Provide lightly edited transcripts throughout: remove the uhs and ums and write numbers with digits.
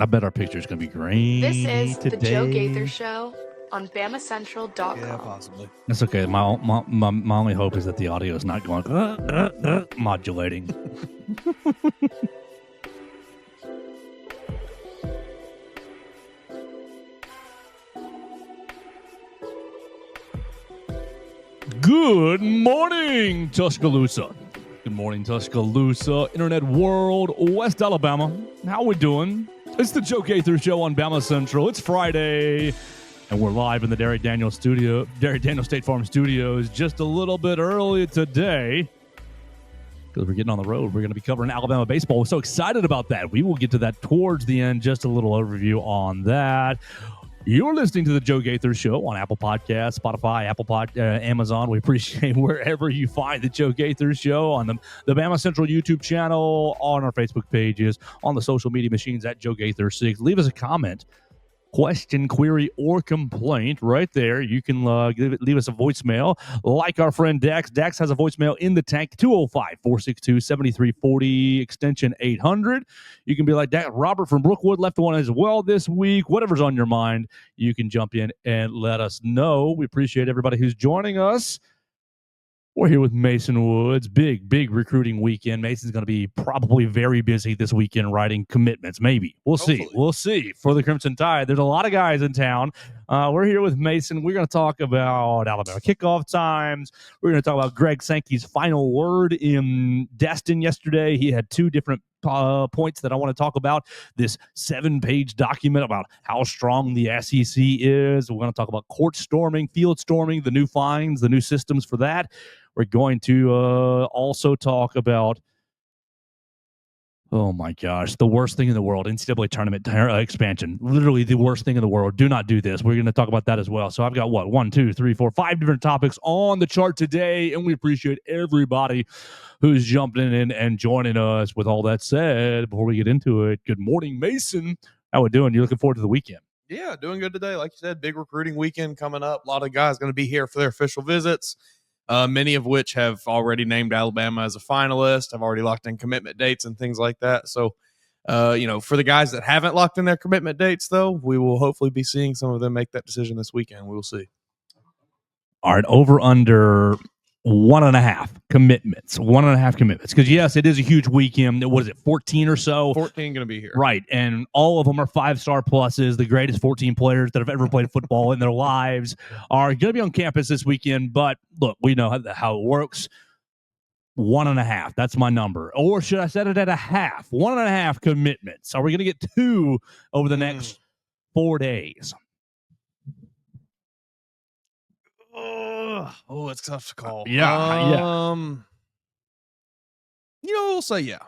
I bet our picture is going to be great This is today. the Joe Gaither Show on BamaCentral.com. Yeah, possibly. That's okay. My only hope is that the audio is not going modulating. Good morning, Tuscaloosa. Good morning, Tuscaloosa, Internet World, West Alabama. How we doing? It's the Joe Gaither Show on Bama Central. It's Friday, and we're live in the Derek Daniel State Farm Studios just a little bit early today because we're getting on the road. We're going to be covering Alabama baseball. We're so excited about that. We will get to that towards the end, just a little overview on that. You're listening to the Joe Gaither Show on Apple Podcasts, Spotify, Amazon. We appreciate wherever you find the Joe Gaither Show on the Bama Central YouTube channel, on our Facebook pages, on the social media machines at Joe Gaither6. Leave us a comment, question, query, or complaint right there. You can leave us a voicemail like our friend Dax. Dax has a voicemail in the tank, 205-462-7340, extension 800. You can be like Dax. Robert from Brookwood left one as well this week. Whatever's on your mind, you can jump in and let us know. We appreciate everybody who's joining us. We're here with Mason Woods. Big recruiting weekend. Mason's going to be probably very busy this weekend writing commitments. Maybe. We'll see. We'll see. For the Crimson Tide, there's a lot of guys in town. We're here with Mason. We're going to talk about Alabama kickoff times. We're going to talk about Greg Sankey's final word in Destin yesterday. He had two different points that I want to talk about. This 7-page document about how strong the SEC is. We're going to talk about court storming, field storming, the new fines, the new systems for that. We're going to also talk about, oh my gosh, the worst thing in the world, NCAA tournament expansion. Literally the worst thing in the world. Do not do this. We're going to talk about that as well. So I've got 5 different topics on the chart today, and we appreciate everybody who's jumping in and joining us. With all that said, before we get into it, good morning, Mason. How we doing? You looking forward to the weekend? Yeah, doing good today. Like you said, big recruiting weekend coming up. A lot of guys going to be here for their official visits. Many of which have already named Alabama as a finalist, have already locked in commitment dates and things like that. So, for the guys that haven't locked in their commitment dates, though, we will hopefully be seeing some of them make that decision this weekend. We will see. All right, over under 1.5 commitments. 1.5 commitments. Because, yes, it is a huge weekend. What is it, 14 or so? 14 going to be here. Right, and all of them are 5-star pluses. The greatest 14 players that have ever played football in their lives are going to be on campus this weekend. But, look, we know how it works. 1.5. That's my number. Or should I set it at 1/2? 1.5 commitments. Are we going to get 2 over the next 4 days? Oh, it's tough to call. Yeah. We'll say yeah.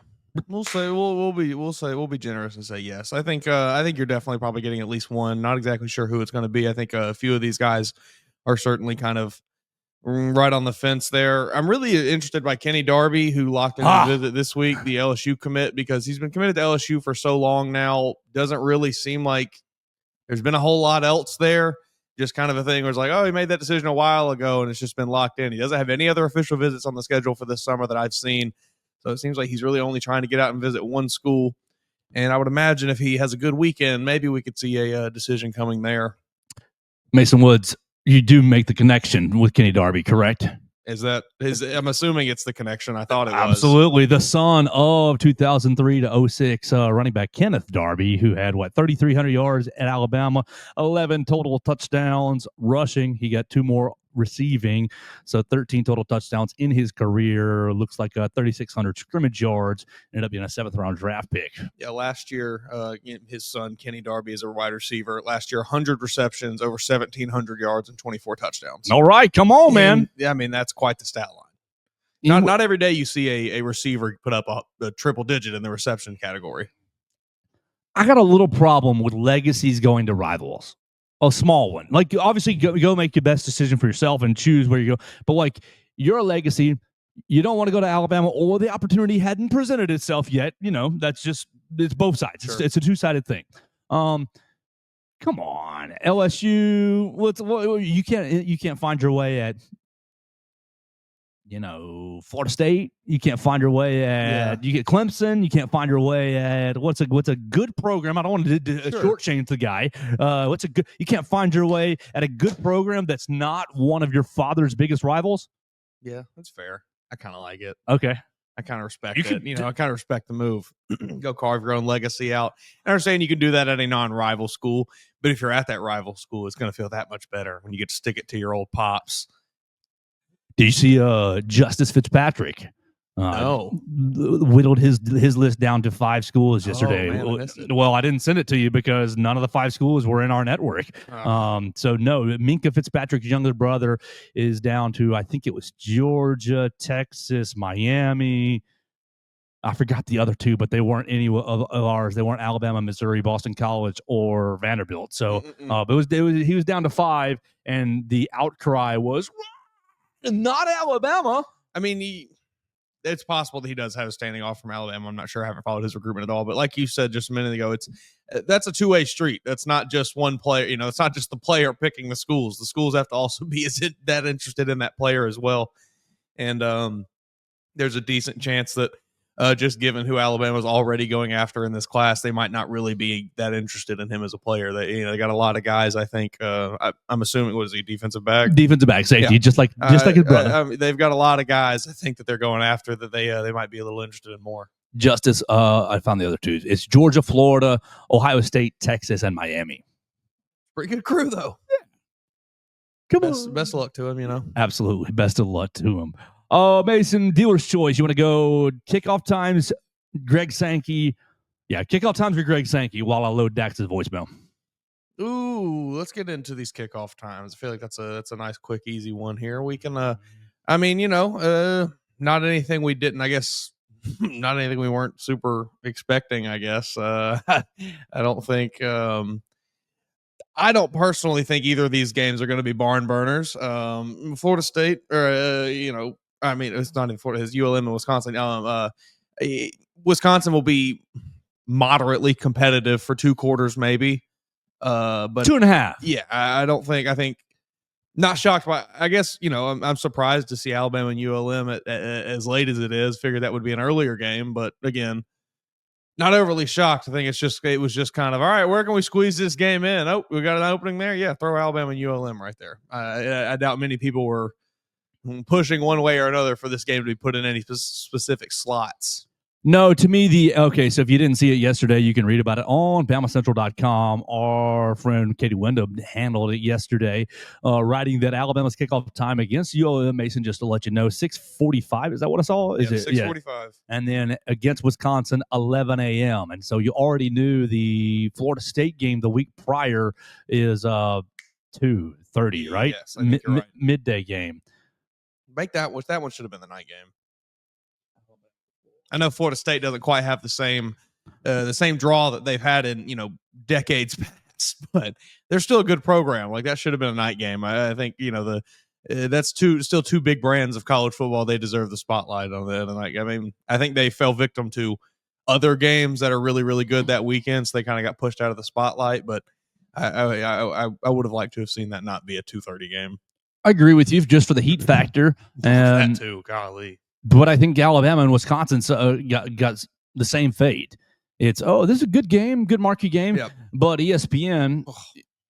We'll be generous and say yes. I think you're definitely probably getting at least one. Not exactly sure who it's going to be. I think a few of these guys are certainly kind of right on the fence there. I'm really interested by Kenny Darby, who locked in his visit this week, the LSU commit, because he's been committed to LSU for so long now. Doesn't really seem like there's been a whole lot else there. Just kind of a thing where it's like, oh, he made that decision a while ago and it's just been locked in. He doesn't have any other official visits on the schedule for this summer that I've seen. So it seems like he's really only trying to get out and visit one school. And I would imagine if he has a good weekend, maybe we could see a decision coming there. Mason Woods, you do make the connection with Kenny Darby, correct? I'm assuming it's the connection. I thought it was. Absolutely. The son of 2003 to 06 running back Kenneth Darby, who had 3,300 yards at Alabama, 11 total touchdowns rushing. He got 2 more receiving, so 13 total touchdowns in his career. Looks like 3,600 scrimmage yards. Ended up being a 7th-round draft pick. Yeah, last year, his son Kenny Darby is a wide receiver. Last year, 100 receptions, over 1,700 yards, and 24 touchdowns. All right, come on, man. Yeah, I mean that's quite the stat line. Not every day you see a receiver put up a triple digit in the reception category. I got a little problem with legacies going to rivals. A small one. Like, obviously, go make your best decision for yourself and choose where you go. But, like, you're a legacy. You don't want to go to Alabama, or the opportunity hadn't presented itself yet. That's just, it's both sides. Sure. It's a two-sided thing. Come on, LSU. You can't find your way at Florida State, you can't find your way at. You get Clemson, you can't find your way at. What's a good program? I don't want to shortchange the guy. You can't find your way at a good program that's not one of your father's biggest rivals. Yeah, that's fair. I kind of like it. Okay. I kind of respect it. I kind of respect the move. Go carve your own legacy out. I understand you can do that at a non-rival school, but if you're at that rival school, it's going to feel that much better when you get to stick it to your old pops. Did you see Justice Fitzpatrick? No. Whittled his list down to 5 schools yesterday. Man, I missed it. Well, I didn't send it to you because none of the 5 schools were in our network. So no, Minka Fitzpatrick's younger brother is down to, I think it was Georgia, Texas, Miami. I forgot the other 2, but they weren't any of ours. They weren't Alabama, Missouri, Boston College, or Vanderbilt. So but he was down to 5, and the outcry was not Alabama. I mean, it's possible that he does have a standing off from Alabama. I'm not sure. I haven't followed his recruitment at all. But like you said just a minute ago, that's a two-way street. That's not just one player. It's not just the player picking the schools. The schools have to also be that interested in that player as well. And there's a decent chance that just given who Alabama is already going after in this class, they might not really be that interested in him as a player. They got a lot of guys. I think I'm assuming was he defensive back, safety, yeah. just like his brother. They've got a lot of guys. I think that they're going after that. They might be a little interested in more. Justice, I found the other 2. It's Georgia, Florida, Ohio State, Texas, and Miami. Pretty good crew though. Yeah. Best of luck to him. Absolutely, best of luck to him. Mason, dealer's choice. You want to go kickoff times, Greg Sankey? Yeah, kickoff times for Greg Sankey while I load Dax's voicemail. Ooh, let's get into these kickoff times. I feel like that's a nice, quick, easy one here. We can, not anything we didn't, I guess, not anything we weren't super expecting, I guess. I don't think, I don't personally think either of these games are going to be barn burners. Florida State, or it's not in Florida. It's ULM and Wisconsin. Wisconsin will be moderately competitive for 2 quarters, maybe. But 2.5. Yeah, I think not shocked by. I guess I'm surprised to see Alabama and ULM at as late as it is. Figured that would be an earlier game, but again, not overly shocked. I think it was just kind of, all right, where can we squeeze this game in? Oh, we got an opening there. Yeah, throw Alabama and ULM right there. I doubt many people were pushing one way or another for this game to be put in any specific slots. No, to me, so if you didn't see it yesterday, you can read about it on BamaCentral.com. Our friend Katie Wyndham handled it yesterday, writing that Alabama's kickoff time against ULM, Mason, just to let you know, 6:45. Is that what I saw? Is it 6:45? Yeah. And then against Wisconsin, 11 a.m. And so you already knew the Florida State game the week prior is 2:30, right? Yes, I think you're right. Midday game. Make that one should have been the night game. I know Florida State doesn't quite have the same draw that they've had in decades past, but they're still a good program. Like that should have been a night game. I think that's still two big brands of college football. They deserve the spotlight on the night game. I mean, I think they fell victim to other games that are really, really good that weekend, so they kind of got pushed out of the spotlight. But I would have liked to have seen that not be a 2:30 game. I agree with you, just for the heat factor. That too, golly. But I think Alabama and Wisconsin got the same fate. It's, this is a good game, good marquee game. Yep. But ESPN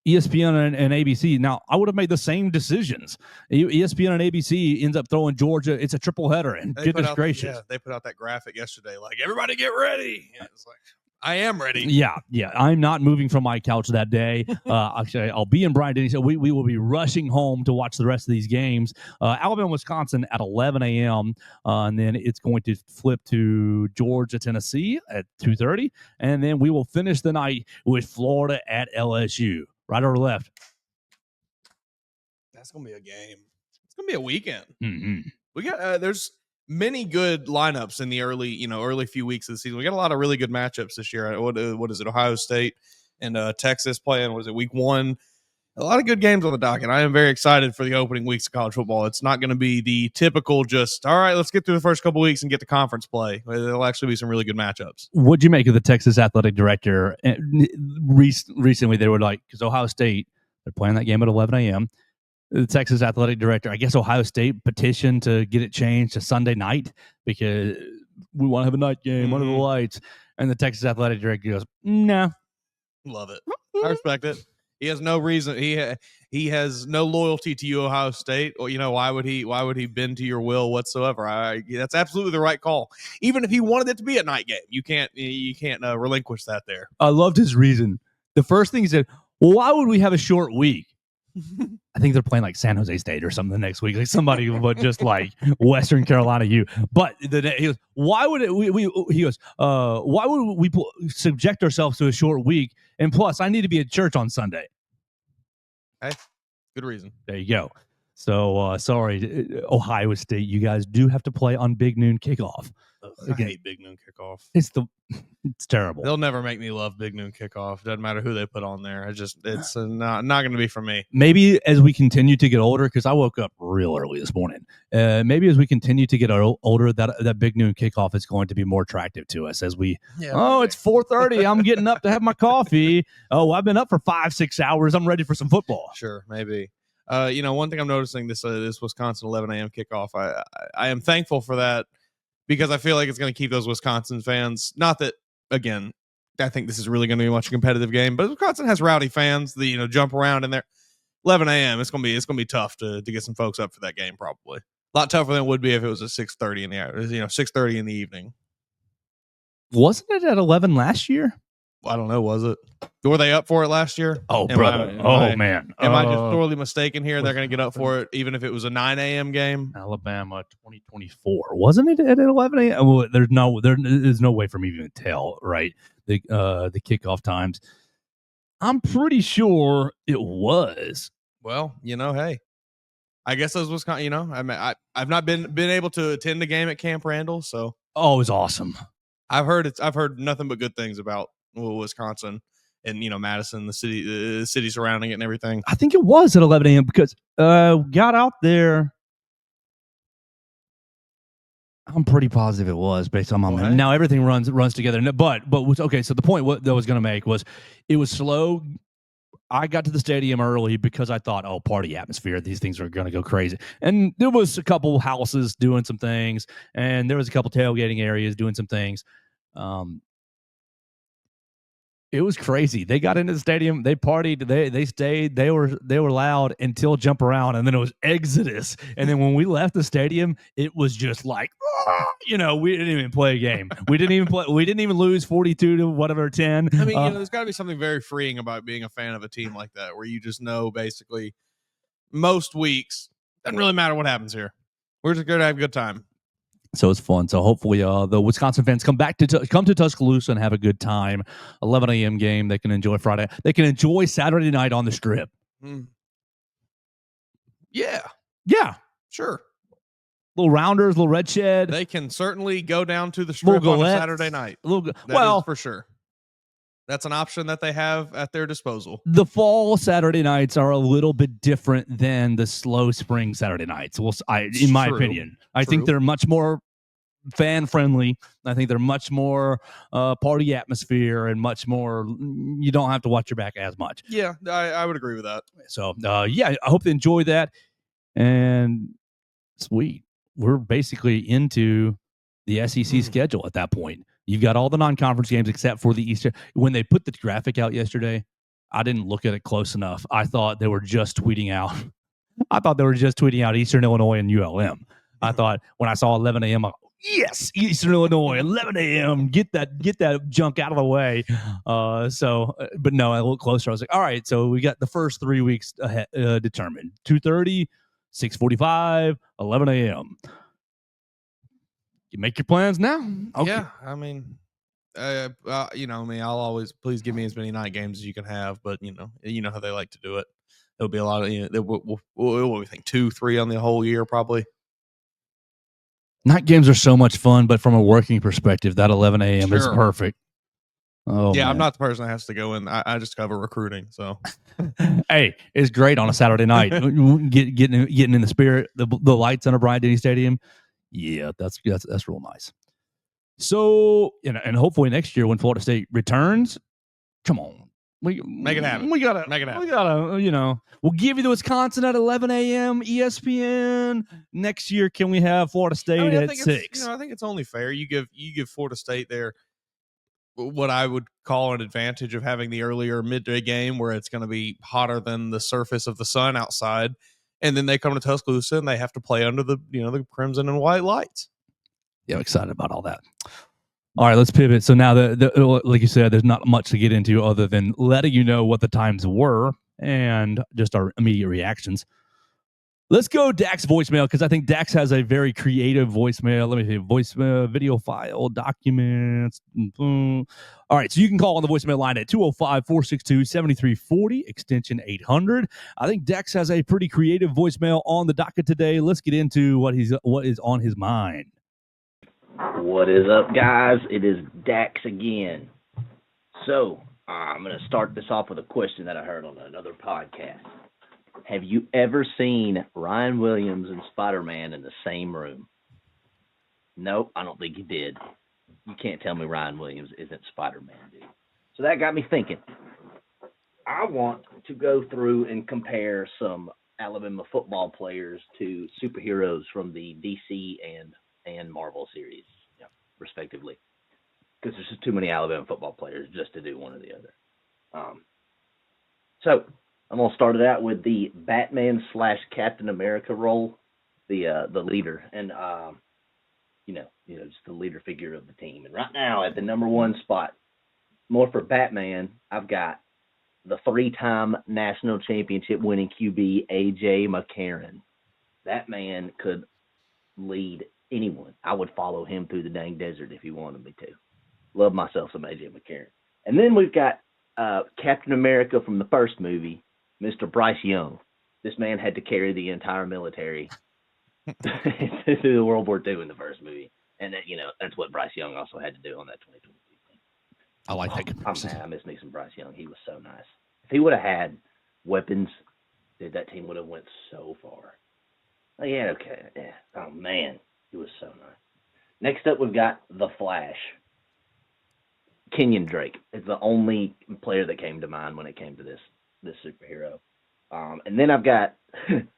and ABC. Now, I would have made the same decisions. ESPN and ABC ends up throwing Georgia. It's a triple header, and goodness gracious. They put out that graphic yesterday, like, everybody get ready. Yeah, it's like, I am ready. Yeah. I'm not moving from my couch that day. Actually, I'll be in Bryant-Denny, so we will be rushing home to watch the rest of these games. Alabama, Wisconsin at 11 a.m., and then it's going to flip to Georgia, Tennessee at 2:30, and then we will finish the night with Florida at LSU. Right or left? That's going to be a game. It's going to be a weekend. Mm-hmm. We got there's many good lineups in the early few weeks of the season. We got a lot of really good matchups this year. What is it? Ohio State and Texas playing. Was it week 1? A lot of good games on the docket. I am very excited for the opening weeks of college football. It's not going to be the typical just, all right, let's get through the first couple weeks and get to conference play. There'll actually be some really good matchups. What'd you make of the Texas athletic director? Recently, they were like, because Ohio State, they're playing that game at 11 a.m. the Texas athletic director, I guess Ohio State petitioned to get it changed to Sunday night because we want to have a night game under the lights. And the Texas athletic director goes, nah. Love it. I respect it. He has no reason. He has no loyalty to you, Ohio State. Or why would he bend to your will whatsoever? That's absolutely the right call. Even if he wanted it to be a night game, you can't relinquish that there. I loved his reason. The first thing he said, well, why would we have a short week? I think they're playing like San Jose State or something the next week, like somebody but just like Western Carolina U. But he goes, why would it? He goes, why would we subject ourselves to a short week? And plus, I need to be at church on Sunday. Hey, good reason. There you go. So sorry, Ohio State, you guys do have to play on Big Noon kickoff. I hate Big Noon kickoff. It's terrible. They'll never make me love Big Noon kickoff. Doesn't matter who they put on there. It's not going to be for me. Maybe as we continue to get older, because I woke up real early this morning. Maybe as we continue to get older, that Big Noon kickoff is going to be more attractive to us as we. Yeah, it's 4:30. I'm getting up to have my coffee. Oh, I've been up for 5-6 hours. I'm ready for some football. Sure, maybe. One thing I'm noticing this Wisconsin 11 a.m. kickoff. I am thankful for that because I feel like it's going to keep those Wisconsin fans. Not that. Again, I think this is really going to be a much competitive game, but Wisconsin has rowdy fans that jump around in there. 11 a.m. It's going to be tough to get some folks up for that game. Probably a lot tougher than it would be if it was at 6:30 in the 6:30 in the evening. Wasn't it at 11 last year? I don't know. Was it? Were they up for it last year? Oh, brother. Man. Am I just sorely mistaken here? They're going to get up for it, even if it was a 9 a.m. game. Alabama 2024. Wasn't it at 11 a.m.? Well, there's no way for me to even tell, right? The kickoff times. I'm pretty sure it was. Well, hey, I guess those Wisconsin. I've not been able to attend the game at Camp Randall, so it was awesome. I've heard nothing but good things about Wisconsin and Madison, the city surrounding it and everything. I think it was at 11 a.m. because got out there. I'm pretty positive it was based on my memory. Now everything runs together. But okay. So the point that I was going to make was it was slow. I got to the stadium early because I thought, party atmosphere. These things are going to go crazy. And there was a couple houses doing some things, and there was a couple tailgating areas doing some things. It was crazy. They got into the stadium, they partied, they stayed, they were loud until jump around, and then it was exodus. And then when we left the stadium, it was just like, we didn't even play a game. We didn't even lose 42 to whatever 10. I mean, there's got to be something very freeing about being a fan of a team like that, where you just know basically most weeks doesn't really matter what happens here. We're just going to have a good time. So it's fun. So hopefully the Wisconsin fans come to Tuscaloosa and have a good time. 11 a.m. game. They can enjoy Friday. They can enjoy Saturday night on the Strip. Yeah. Sure. Little Rounders, little Red Shed. They can certainly go down to the Strip on a Saturday night. That is for sure. That's an option that they have at their disposal. The fall Saturday nights are a little bit different than the slow spring Saturday nights. In my opinion, I think they're much more fan friendly. I think they're much more party atmosphere and much more. You don't have to watch your back as much. Yeah, I would agree with that. So I hope they enjoy that. And sweet, we're basically into the SEC schedule at that point. You've got all the non-conference games except for the Eastern. When they put the graphic out yesterday, I didn't look at it close enough. I thought they were just tweeting out Eastern Illinois and ULM. I thought when I saw 11 a.m., I'm like, yes, Eastern Illinois, 11 a.m. Get that junk out of the way. But no, I looked closer. I was like, all right, so we got the first 3 weeks determined: 2:30, 6:45, 11 a.m. You make your plans now. Okay. Yeah, I mean, me. I'll always please give me as many night games as you can have, but you know how they like to do it. There'll be a lot of what we think 2-3 on the whole year probably. Night games are so much fun, but from a working perspective, that 11 a.m. is perfect. Oh yeah, man. I'm not the person that has to go in. I just cover recruiting, so hey, it's great on a Saturday night. getting in the spirit, the lights on a Bryant-Denny Stadium. Yeah, that's real nice. So, and hopefully next year when Florida State returns, come on, Make it happen. We gotta Make it happen. We gotta. We'll give you the Wisconsin at 11 a.m. ESPN next year. Can we have Florida State I at think 6? I think it's only fair. You give Florida State their what I would call an advantage of having the earlier midday game where it's going to be hotter than the surface of the sun outside, and then they come to Tuscaloosa and they have to play under the the crimson and white lights. Yeah, I'm excited about all that. All right, let's pivot. So now, like you said, there's not much to get into other than letting you know what the times were and just our immediate reactions. Let's go Dax voicemail because I think Dax has a very creative voicemail. Let me see, voicemail, video file, documents. All right, so you can call on the voicemail line at 205-462-7340, extension 800. I think Dax has a pretty creative voicemail on the docket today. Let's get into what is on his mind. What is up, guys? It is Dax again. So, I'm going to start this off with a question that I heard on another podcast. Have you ever seen Ryan Williams and Spider-Man in the same room? Nope, I don't think you did. You can't tell me Ryan Williams isn't Spider-Man, dude. So that got me thinking. I want to go through and compare some Alabama football players to superheroes from the DC and Marvel series, respectively. Because there's just too many Alabama football players just to do one or the other. So I'm gonna start it out with the Batman / Captain America role, the leader, and just the leader figure of the team. And right now at the number one spot, more for Batman, I've got the 3-time national championship winning QB A.J. McCarron. That man could lead anyone. I would follow him through the dang desert if he wanted me to. Love myself some A.J. McCarron. And then we've got Captain America from the first movie, Mr. Bryce Young. This man had to carry the entire military through World War II in the first movie. And that's what Bryce Young also had to do on that 2022 team. I like that comparison. I miss me some Bryce Young. He was so nice. If he would have had weapons, dude, that team would have went so far. Oh, yeah, okay. Yeah. Oh, man. He was so nice. Next up, we've got The Flash. Kenyon Drake is the only player that came to mind when it came to this superhero. And then I've got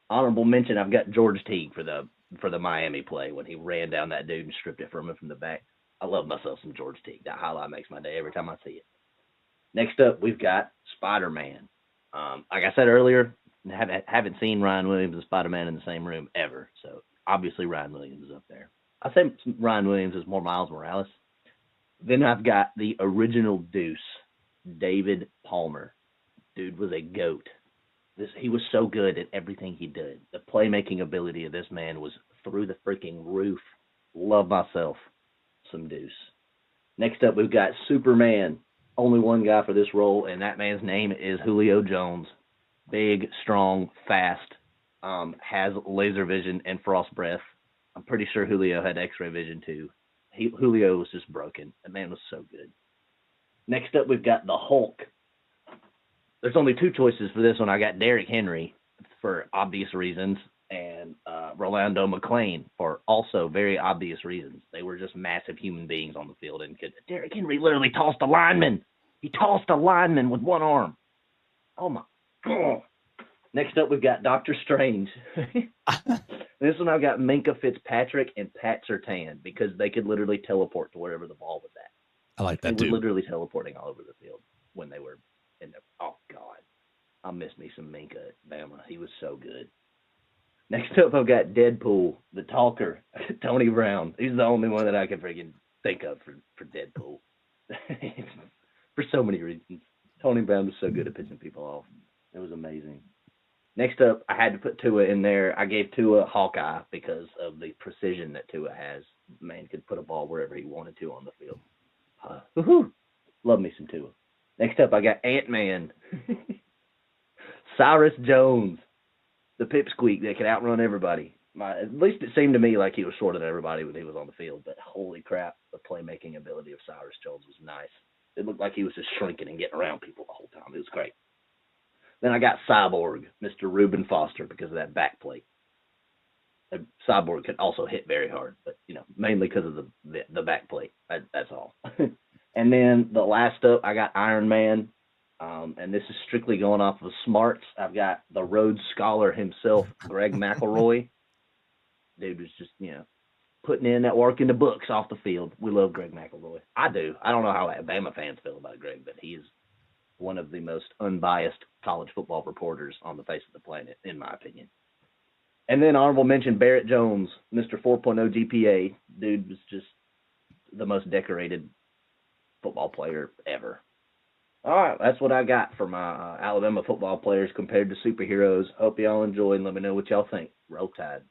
honorable mention. I've got George Teague for the Miami play when he ran down that dude and stripped it from him from the back. I love myself some George Teague. That highlight makes my day every time I see it. Next up, we've got Spider-Man. Like I said earlier, haven't seen Ryan Williams and Spider-Man in the same room ever. So obviously Ryan Williams is up there. I say Ryan Williams is more Miles Morales. Then I've got the original Deuce, David Palmer. Dude was a goat. He was so good at everything he did. The playmaking ability of this man was through the freaking roof. Love myself some Deuce. Next up, we've got Superman. Only one guy for this role, and that man's name is Julio Jones. Big, strong, fast, has laser vision and frost breath. I'm pretty sure Julio had x-ray vision too. Julio was just broken. That man was so good. Next up, we've got the Hulk. There's only two choices for this one. I got Derrick Henry for obvious reasons and Rolando McClain for also very obvious reasons. They were just massive human beings on the field. And Derrick Henry literally tossed a lineman. He tossed a lineman with one arm. Oh, my God. Next up, we've got Doctor Strange. This one I've got Minka Fitzpatrick and Pat Surtain because they could literally teleport to wherever the ball was at. I like that, They too. were literally teleporting all over the field when they were in the – oh, God. I miss me some Minka at Bama. He was so good. Next up, I've got Deadpool, the talker, Tony Brown. He's the only one that I can freaking think of for Deadpool. For so many reasons. Tony Brown was so good at pissing people off. It was amazing. Next up, I had to put Tua in there. I gave Tua Hawkeye because of the precision that Tua has. Man could put a ball wherever he wanted to on the field. Love me some Tua. Next up, I got Ant-Man. Cyrus Jones, the pipsqueak that could outrun everybody. At least it seemed to me like he was shorter than everybody when he was on the field. But holy crap, the playmaking ability of Cyrus Jones was nice. It looked like he was just shrinking and getting around people the whole time. It was great. Then I got Cyborg, Mr. Reuben Foster, because of that back plate. Cyborg could also hit very hard, but mainly because of the back plate. That's all. And then the last up, I got Iron Man. And this is strictly going off of smarts. I've got the Rhodes Scholar himself, Greg McElroy. Dude was just, putting in that work in the books off the field. We love Greg McElroy. I do. I don't know how Bama fans feel about Greg, but he is one of the most unbiased college football reporters on the face of the planet, in my opinion. And then honorable mention, Barrett Jones, Mr. 4.0 GPA. Dude was just the most decorated football player ever. All right, that's what I got for my Alabama football players compared to superheroes. Hope y'all enjoy and let me know what y'all think. Roll Tide.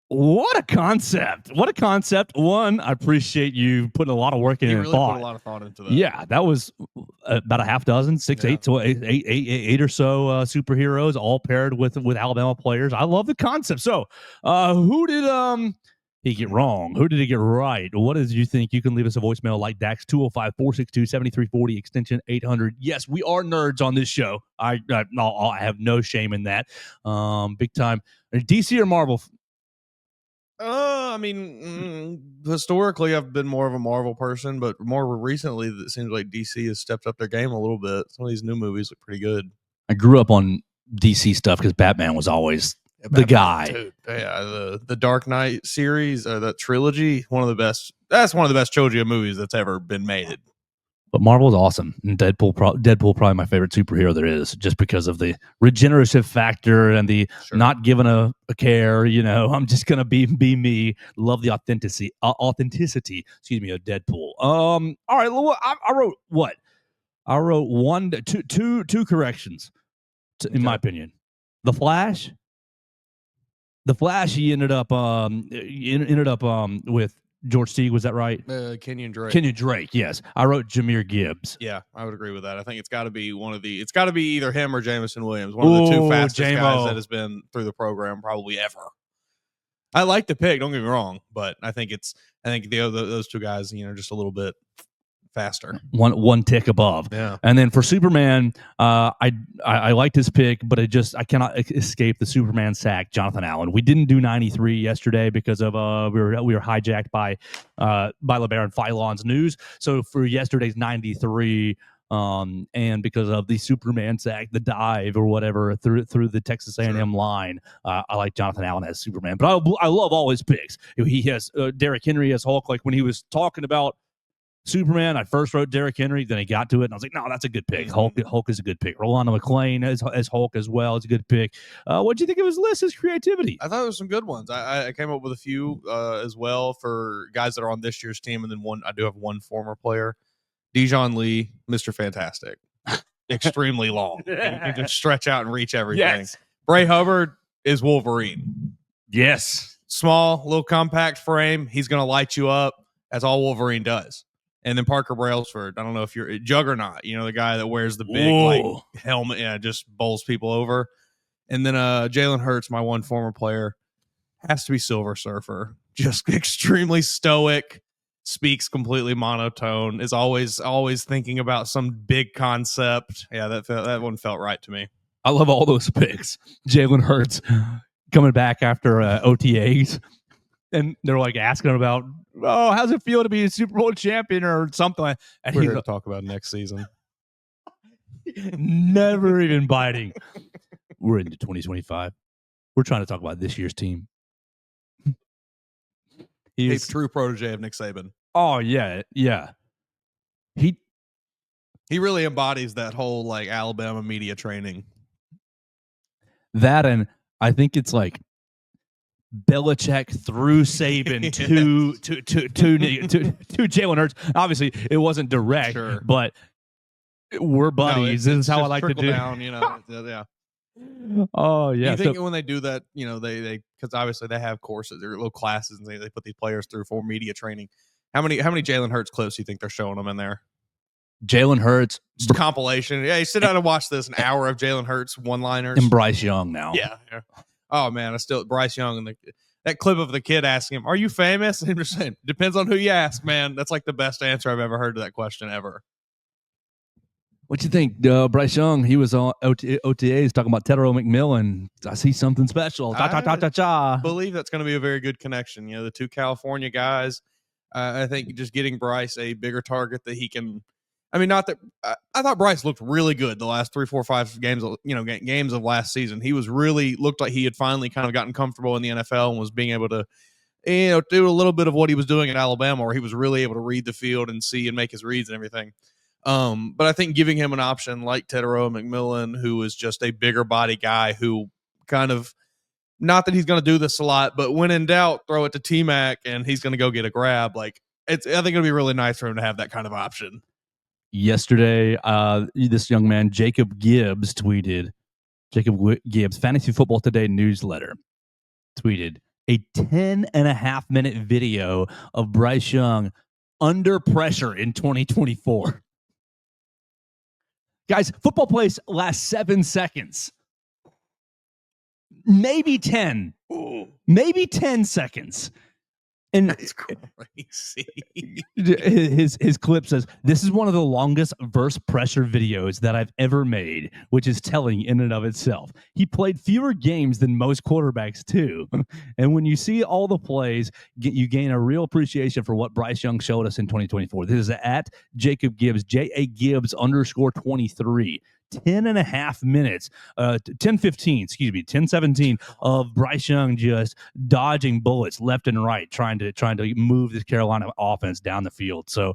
What a concept. What a concept. One, I appreciate you putting a lot of work in He and really thought. put a lot of thought into that. Yeah, that was about a half dozen, eight or so superheroes, all paired with Alabama players. I love the concept. So, who did he get wrong? Who did he get right? What did you think? You can leave us a voicemail like Dax 205-462-7340 extension 800. Yes, we are nerds on this show. I have no shame in that. Big time. DC or Marvel? I mean, historically, I've been more of a Marvel person, but more recently, it seems like DC has stepped up their game a little bit. Some of these new movies look pretty good. I grew up on DC stuff because Batman was always the guy. Dude. Yeah, the Dark Knight series, that trilogy, one of the best. That's one of the best trilogy of movies that's ever been made. But Marvel's awesome. And Deadpool probably my favorite superhero there is, just because of the regenerative factor and the not giving a care. I'm just gonna be me. Love the authenticity. Excuse me, of Deadpool. All right. Well, I wrote what? I wrote two corrections, in my opinion. The Flash. He ended up with George Teague, was that right? Kenyon Drake. Kenyon Drake, yes. I wrote Jameer Gibbs. Yeah, I would agree with that. I think it's got to be it's got to be either him or Jameson Williams, one of the two fastest guys that has been through the program probably ever. I like the pick, don't get me wrong, but I think those two guys, just a little bit faster, one tick above. Yeah. And then for Superman, I liked his pick, but I cannot escape the Superman sack, Jonathan Allen. We didn't do 93 yesterday because of we were hijacked by LeBaron Philon's news. So for yesterday's 93, and because of the Superman sack, the dive or whatever through the Texas A&M line, I like Jonathan Allen as Superman. But I love all his picks. He has Derrick Henry as Hulk. Like when he was talking about Superman, I first wrote Derrick Henry, then I got to it, and I was like, no, that's a good pick. Hulk is a good pick. Rolando McClain as Hulk as well is a good pick. What do you think of his list, his creativity? I thought there was some good ones. I came up with a few as well for guys that are on this year's team, and then I do have one former player. Dijon Lee, Mr. Fantastic. Extremely long. He can just stretch out and reach everything. Yes. Bray Hubbard is Wolverine. Yes. Small, little compact frame. He's going to light you up. That's all Wolverine does. And then Parker Brailsford, I don't know if you're Juggernaut, the guy that wears the big helmet, just bowls people over. And then Jalen Hurts, my one former player, has to be Silver Surfer. Just extremely stoic, speaks completely monotone, is always thinking about some big concept. Yeah, that one felt right to me. I love all those picks. Jalen Hurts coming back after OTAs. And they're like asking him about, how's it feel to be a Super Bowl champion or something? And We're he's here to talk about next season. Never even biting. We're into 2025. We're trying to talk about this year's team. He's a true protege of Nick Saban. Oh, yeah. He really embodies that whole Alabama media training. That, and I think it's like Belichick through Saban to Jalen Hurts. Obviously, it wasn't direct, but we're buddies. This is how I like to do. Down, yeah. Oh yeah. You think when they do that, they because obviously they have courses, they're little classes, and they put these players through for media training. How many Jalen Hurts clips do you think they're showing them in there? Jalen Hurts just compilation. Yeah, you sit down and watch this, an hour of Jalen Hurts one-liners. And Bryce Young now. Yeah. Oh man, Bryce Young and that clip of the kid asking him, "Are you famous?" And him just saying, "Depends on who you ask, man." That's like the best answer I've ever heard to that question ever. What you think, Bryce Young? He was on OTAs talking about Tedero McMillan. I see something special. I believe that's going to be a very good connection. The two California guys. I think just getting Bryce a bigger target that he can. I mean, not that I thought Bryce looked really good the last 3, 4, 5 games, games of last season. He was looked like he had finally kind of gotten comfortable in the NFL and was being able to, do a little bit of what he was doing at Alabama, where he was really able to read the field and see and make his reads and everything. But I think giving him an option like Teteroa McMillan, who is just a bigger body guy who kind of, not that he's going to do this a lot, but when in doubt, throw it to T-Mac and he's going to go get a grab. Like, I think it'll be really nice for him to have that kind of option. Yesterday, this young man, Jacob Gibbs, tweeted, Fantasy Football Today newsletter, tweeted a 10.5-minute video of Bryce Young under pressure in 2024. Guys, football plays last 7 seconds. Maybe 10. Ooh. Maybe 10 seconds. And That's crazy. his clip says, "This is one of the longest verse pressure videos that I've ever made," which is telling in and of itself. He played fewer games than most quarterbacks too. And when you see all the plays, you gain a real appreciation for what Bryce Young showed us in 2024. This is at Jacob Gibbs, JA Gibbs_23. 10.5 minutes, 10:17 of Bryce Young just dodging bullets left and right, trying to move this Carolina offense down the field. So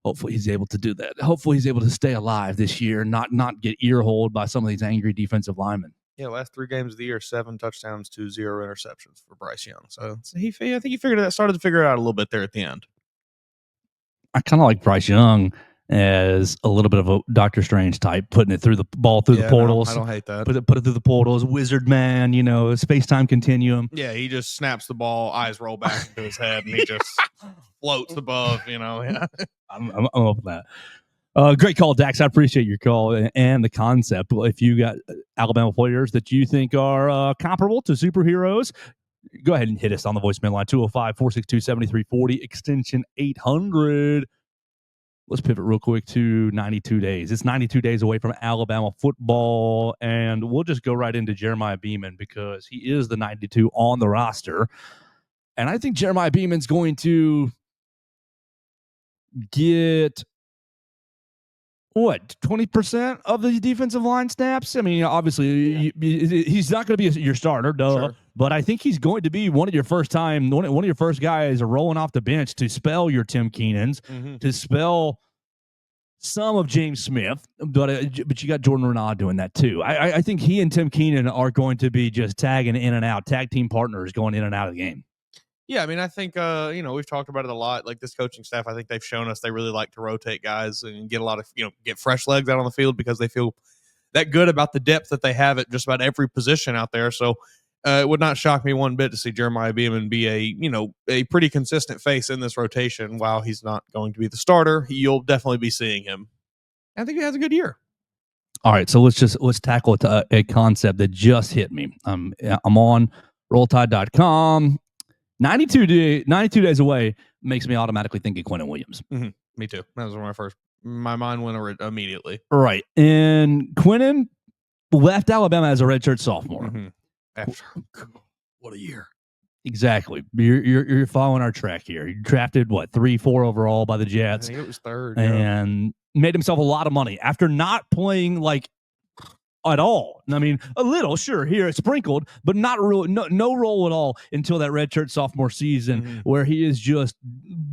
hopefully he's able to do that. Hopefully he's able to stay alive this year, not get ear-holed by some of these angry defensive linemen. Yeah, last 3 games of the year, 7 touchdowns to 0 interceptions for Bryce Young. So I think he started to figure it out a little bit there at the end. I kind of like Bryce Young as a little bit of a Doctor Strange type, putting it through the portals. No, I don't hate that. Put it through the portals, wizard man, space-time continuum. Yeah, he just snaps the ball, eyes roll back into his head, and he just floats above, Yeah. I'm up with that. Great call, Dax. I appreciate your call and the concept. If you got Alabama players that you think are comparable to superheroes, go ahead and hit us on the voicemail line, 205-462-7340, extension 800. Let's pivot real quick to 92 days. It's 92 days away from Alabama football, and we'll just go right into Jeremiah Beaman because he is the 92 on the roster. And I think Jeremiah Beaman's going to get, 20% of the defensive line snaps? I mean, obviously, he's not going to be your starter, duh. Sure. But I think he's going to be one of your first guys rolling off the bench to spell your Tim Keenans, to spell some of James Smith. But you got Jordan Renaud doing that too. I think he and Tim Keenan are going to be just tagging in and out, tag team partners going in and out of the game. Yeah, I mean, I think, we've talked about it a lot. Like this coaching staff, I think they've shown us they really like to rotate guys and get a lot of, get fresh legs out on the field because they feel that good about the depth that they have at just about every position out there. So it would not shock me one bit to see Jeremiah Beaman be a pretty consistent face in this rotation. While he's not going to be the starter, you'll definitely be seeing him. I think he has a good year. All right, so let's tackle a concept that just hit me. I'm on RollTide.com. 92 days away makes me automatically think of Quiennen Williams. Mm-hmm. Me too. That was my mind went immediately. Right. And Quiennen left Alabama as a redshirt sophomore. Mm-hmm. What a year. Exactly. You're following our track here. You drafted 3-4 overall by the Jets. I think it was 3rd. And made himself a lot of money after not playing at all. I mean, a little, sure, here it's sprinkled, but not really, no role at all until that redshirt sophomore season, where he is just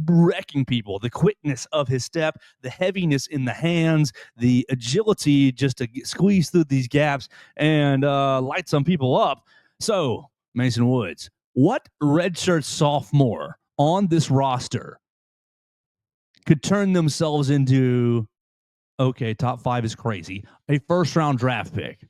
wrecking people. The quickness of his step, the heaviness in the hands, the agility just to squeeze through these gaps and light some people up. So, Mason Woods, what redshirt sophomore on this roster could turn themselves into, okay, top 5 is crazy, a first-round draft pick?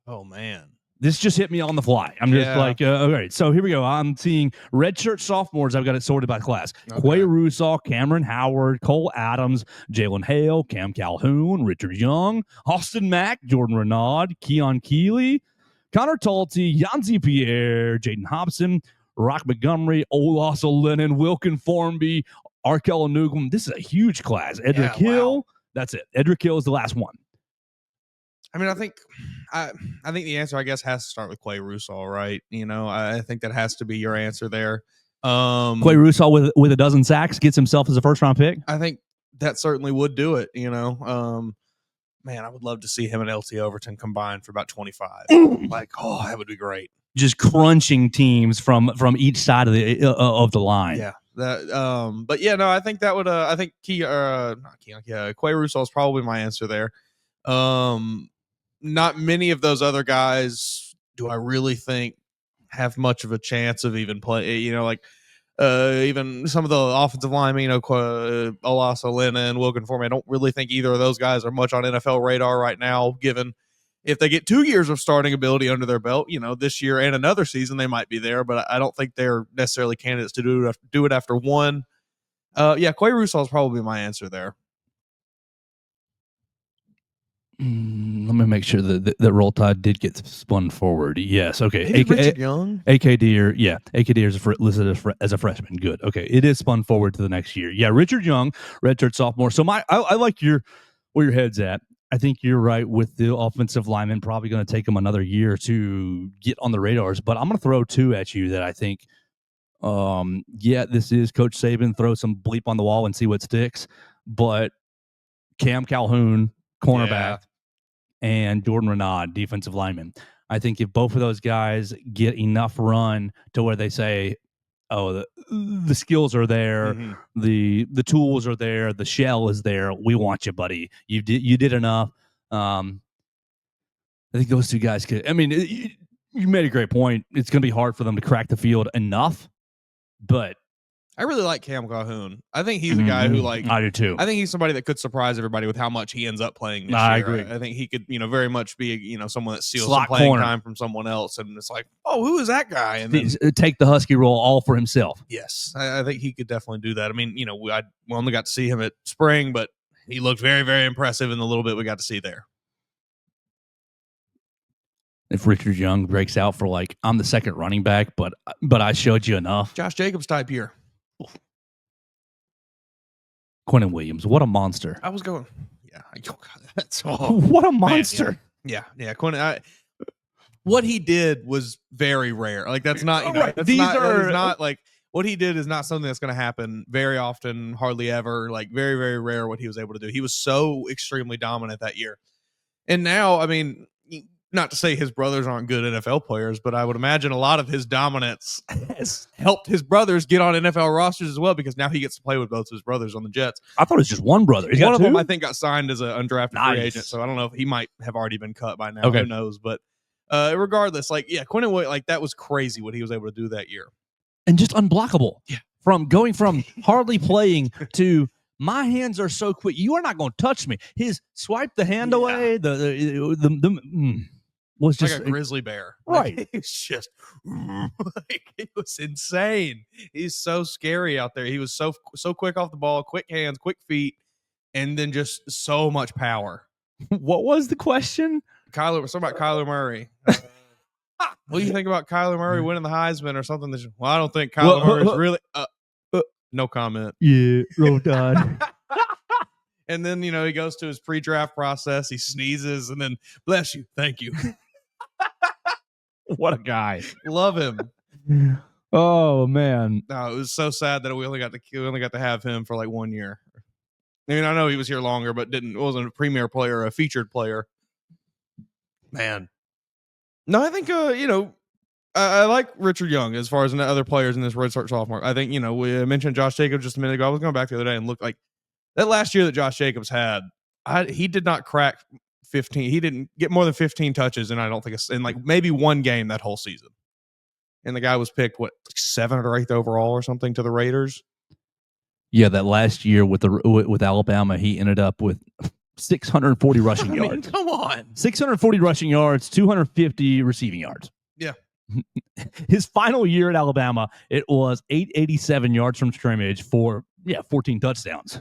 Oh, man. This just hit me on the fly. I'm just okay, so here we go. I'm seeing redshirt sophomores. I've got it sorted by class. Okay. Quay Russaw, Cameron Howard, Cole Adams, Jalen Hale, Cam Calhoun, Richard Young, Austin Mack, Jordan Renaud, Keon Keeley, Connor Talty, Yanzi Pierre, Jaden Hobson, Rock Montgomery, Olaso Lennon, Wilkin Formby, Arkell Nugum. This is a huge class. Edric Hill. Wow. That's it. Edric Hill is the last one. I mean, I think the answer, I guess, has to start with Quay Russaw, right? I think that has to be your answer there. Quay Russaw with a dozen sacks gets himself as a first round pick. I think that certainly would do it. Man, I would love to see him and LT Overton combined for about 25. Like, oh, that would be great. Just crunching teams from each side of the line. Yeah. But yeah, no, I think that would. I think Quay Russo is probably my answer there. Not many of those other guys do I really think have much of a chance of even play. Even some of the offensive linemen, Olasa, Lena, and Wilkin for me, I don't really think either of those guys are much on NFL radar right now, given if they get 2 years of starting ability under their belt, this year and another season, they might be there, but I don't think they're necessarily candidates to do it after one. Quay Russo is probably my answer there. Let me make sure that Roll Tide did get spun forward. Yes. Okay. Richard Young. AKD is listed as a freshman. Good. Okay. It is spun forward to the next year. Yeah. Richard Young, redshirt sophomore. So I like where your head's at. I think you're right with the offensive lineman. Probably going to take them another year to get on the radars. But I'm going to throw two at you that I think, this is Coach Saban. Throw some bleep on the wall and see what sticks. But Cam Calhoun, cornerback, and Jordan Renaud, defensive lineman. I think if both of those guys get enough run to where they say, oh, the skills are there, the tools are there, the shell is there, we want you, buddy. You did enough. I think those two guys could. I mean, you made a great point. It's going to be hard for them to crack the field enough, but I really like Cam Calhoun. I think he's a guy who, I do too. I think he's somebody that could surprise everybody with how much he ends up playing this year. I agree. I think he could, very much be, someone that steals Slot some playing corner time from someone else. And it's like, oh, who is that guy? And then, take the Husky role all for himself. Yes, I think he could definitely do that. I mean, we only got to see him at spring, but he looked very, very impressive in the little bit we got to see there. If Richard Young breaks out for I'm the second running back, but I showed you enough. Josh Jacobs type year. Quiennen Williams, what a monster! I was going, that's what a monster! Man, yeah. Quiennen, what he did was very rare. That's not. Right. That is not what he did is not something that's going to happen very often, hardly ever. Very, very rare. What he was able to do. He was so extremely dominant that year, and now, I mean, not to say his brothers aren't good NFL players, but I would imagine a lot of his dominance has helped his brothers get on NFL rosters as well, because now he gets to play with both of his brothers on the Jets. I thought it was just one brother. One of them, I think, got signed as an undrafted free agent, so I don't know if he might have already been cut by now. Okay. Who knows? But regardless, Quiennen Williams, that was crazy what he was able to do that year. And just unblockable. Yeah. From going from hardly playing to my hands are so quick, you are not going to touch me. His swipe the hand away, was just like a grizzly bear. Right. It's just it was insane. He's so scary out there. He was so quick off the ball, quick hands, quick feet, and then just so much power. What was the question? Something about Kyler Murray. What do you think about Kyler Murray winning the Heisman or something? I don't think Kyler Murray's really no comment. Yeah, Roll Tide. And then, he goes to his pre-draft process. He sneezes and then, bless you, thank you. What a guy. Love him. Oh, man. No, it was so sad that we only got to have him for 1 year. I mean, I know he was here longer, but wasn't a premier player, a featured player. Man. No, I think, I like Richard Young as far as other players in this redshirt sophomore. I think, we mentioned Josh Jacobs just a minute ago. I was going back the other day and looked like that last year that Josh Jacobs had, he did not crack 15. He didn't get more than 15 touches, and I don't think it's in maybe one game that whole season. And the guy was picked 7th or 8th overall or something to the Raiders. Yeah, that last year with Alabama, he ended up with 640 rushing yards. Come on, 640 rushing yards, 250 receiving yards. Yeah. His final year at Alabama, it was 887 yards from scrimmage for 14 touchdowns.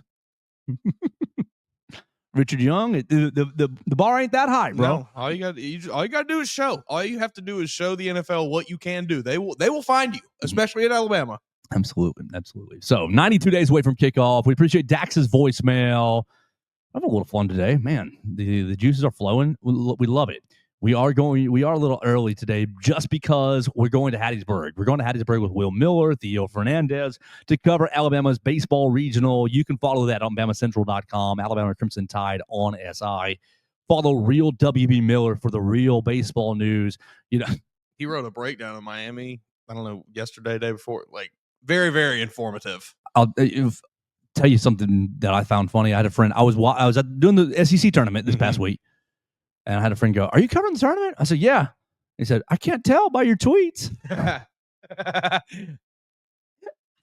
Richard Young, the bar ain't that high, bro. No, all you got to do is show. All you have to do is show the NFL what you can do. They will find you, especially at Alabama. Absolutely. So 92 days away from kickoff. We appreciate Dax's voicemail. I'm having a little fun today, man. The juices are flowing. We love it. We are a little early today just because we're going to Hattiesburg. We're going to Hattiesburg with Will Miller, Theo Fernandez to cover Alabama's baseball regional. You can follow that on BamaCentral.com, Alabama Crimson Tide on SI. Follow Real WB Miller for the real baseball news. You know, he wrote a breakdown of Miami. I don't know, yesterday, day before, like very, very informative. I'll tell you something that I found funny. I had a friend. I was doing the SEC tournament this past week. And I had a friend go, "Are you covering the tournament?" I said, "Yeah." He said, "I can't tell by your tweets." I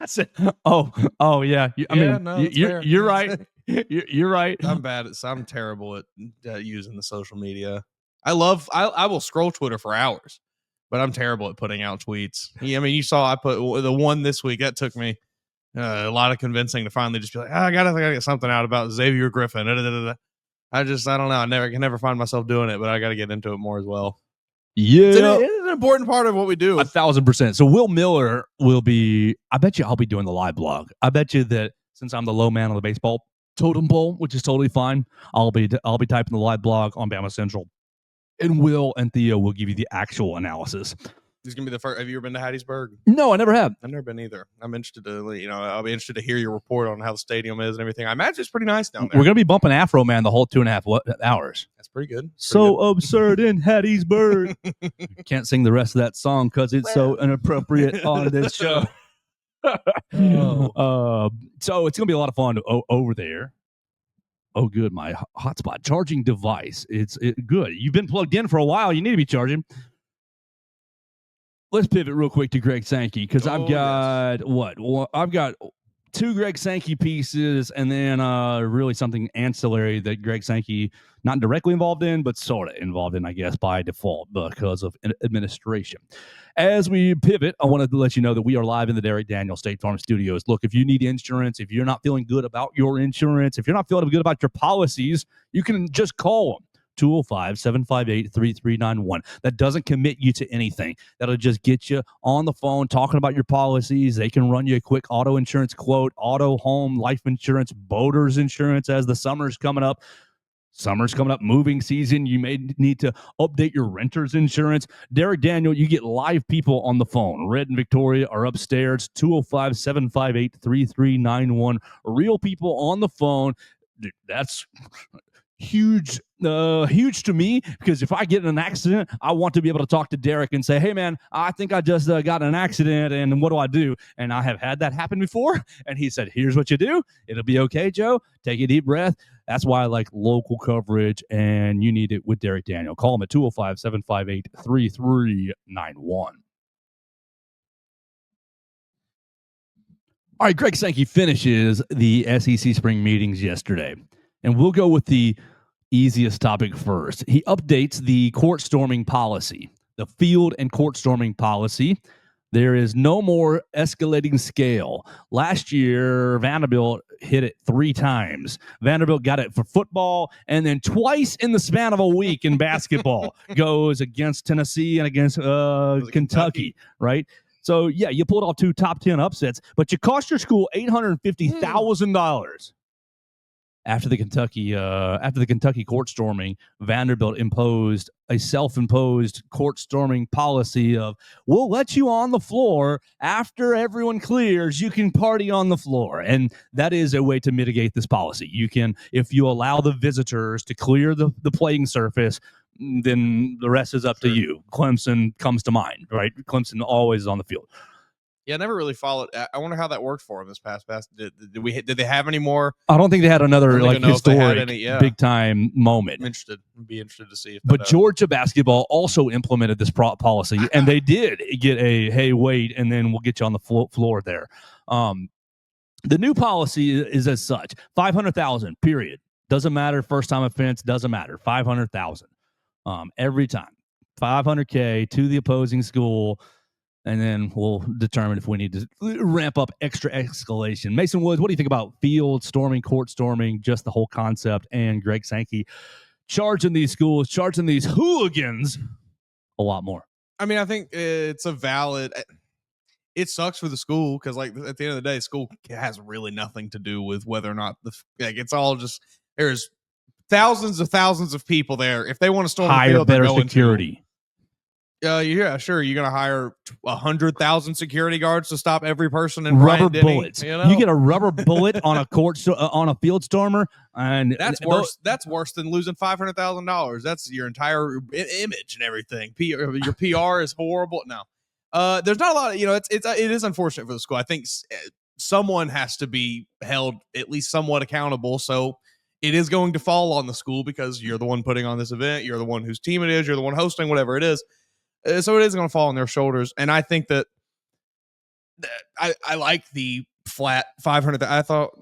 said, "Oh yeah." You're right. You're right. I'm terrible at using the social media. I will scroll Twitter for hours, but I'm terrible at putting out tweets. I mean, you saw I put the one this week. That took me a lot of convincing to finally just be like, I gotta get something out about Xavier Griffin. I don't know. I can never find myself doing it, but I got to get into it more as well. Yeah. It's an important part of what we do. 1,000%. So Will Miller will be, I bet you I'll be doing the live blog. I bet you that since I'm the low man on the baseball totem pole, which is totally fine, I'll be typing the live blog on Bama Central. And Will and Theo will give you the actual analysis. This is going to be the first. Have you ever been to Hattiesburg? No, I never have. I've never been either. I'm interested to, I'll be interested to hear your report on how the stadium is and everything. I imagine it's pretty nice down there. We're going to be bumping Afro Man the whole 2.5 hours. That's pretty good. Absurd in Hattiesburg. Can't sing the rest of that song because it's so inappropriate on this show. So it's going to be a lot of fun over there. Oh, good. My hotspot charging device. It's good. You've been plugged in for a while. You need to be charging. Let's pivot real quick to Greg Sankey because I've got I've got 2 Greg Sankey pieces and then really something ancillary that Greg Sankey not directly involved in, but sort of involved in, I guess, by default because of administration. As we pivot, I wanted to let you know that we are live in the Derek Daniel State Farm Studios. Look, if you need insurance, if you're not feeling good about your insurance, if you're not feeling good about your policies, you can just call them. 205-758-3391. That doesn't commit you to anything. That'll just get you on the phone talking about your policies. They can run you a quick auto insurance quote, auto, home, life insurance, boaters insurance as the summer's coming up. Moving season. You may need to update your renter's insurance. Derek Daniel, you get live people on the phone. Red and Victoria are upstairs, 205-758-3391. Real people on the phone. Dude, that's huge to me because if I get in an accident, I want to be able to talk to Derek and say, "Hey man, I think I just got in an accident and what do I do?" And I have had that happen before. And he said, "Here's what you do. It'll be okay, Joe. Take a deep breath." That's why I like local coverage, and you need it with Derek Daniel. Call him at 205-758-3391. All right, Greg Sankey finishes the SEC spring meetings yesterday. And we'll go with the easiest topic first. He updates the court storming policy, the field and court storming policy. There is no more escalating scale. Last year, Vanderbilt hit it 3 times. Vanderbilt got it for football, and then twice in the span of a week in basketball goes against Tennessee and against Kentucky, right? So, yeah, you pulled off 2 top 10 upsets, but you cost your school $850,000. After the Kentucky court storming, Vanderbilt imposed a self-imposed court storming policy of, we'll let you on the floor after everyone clears. You can party on the floor, and that is a way to mitigate this policy. You can, if you allow the visitors to clear the playing surface, then the rest is up to you. Clemson comes to mind, right? Clemson always is on the field. Yeah, I never really followed. I wonder how that worked for him this past. Did they have any more? I don't think they had another historic big time moment. Be interested to see. But Georgia basketball also implemented this policy, and they did get a hey wait, and then we'll get you on the floor there. The new policy is as such: $500,000. Period. Doesn't matter. First time offense doesn't matter. $500,000 every time. $500K to the opposing school. And then we'll determine if we need to ramp up extra escalation. Mason Woods, what do you think about field storming, court storming, just the whole concept, and Greg Sankey charging these schools, charging these hooligans a lot more? I mean, I think it's a valid. It sucks for the school because, like, at the end of the day, school has really nothing to do with whether or not it's all just there's thousands of people there. If they want to storm the Hire field, they're better going security. Yeah, sure. You're gonna hire 100,000 security guards to stop every person in Rubber Bryant-Denny, bullets. You know? You get a rubber bullet on a on a field stormer, and That's worse. That's worse than losing $500,000. That's your entire image and everything. Your PR is horrible. No, there's not a lot of it is unfortunate for the school. I think someone has to be held at least somewhat accountable. So it is going to fall on the school because you're the one putting on this event. You're the one whose team it is. You're the one hosting whatever it is. So it is going to fall on their shoulders. And I think that I like the flat 500. I thought,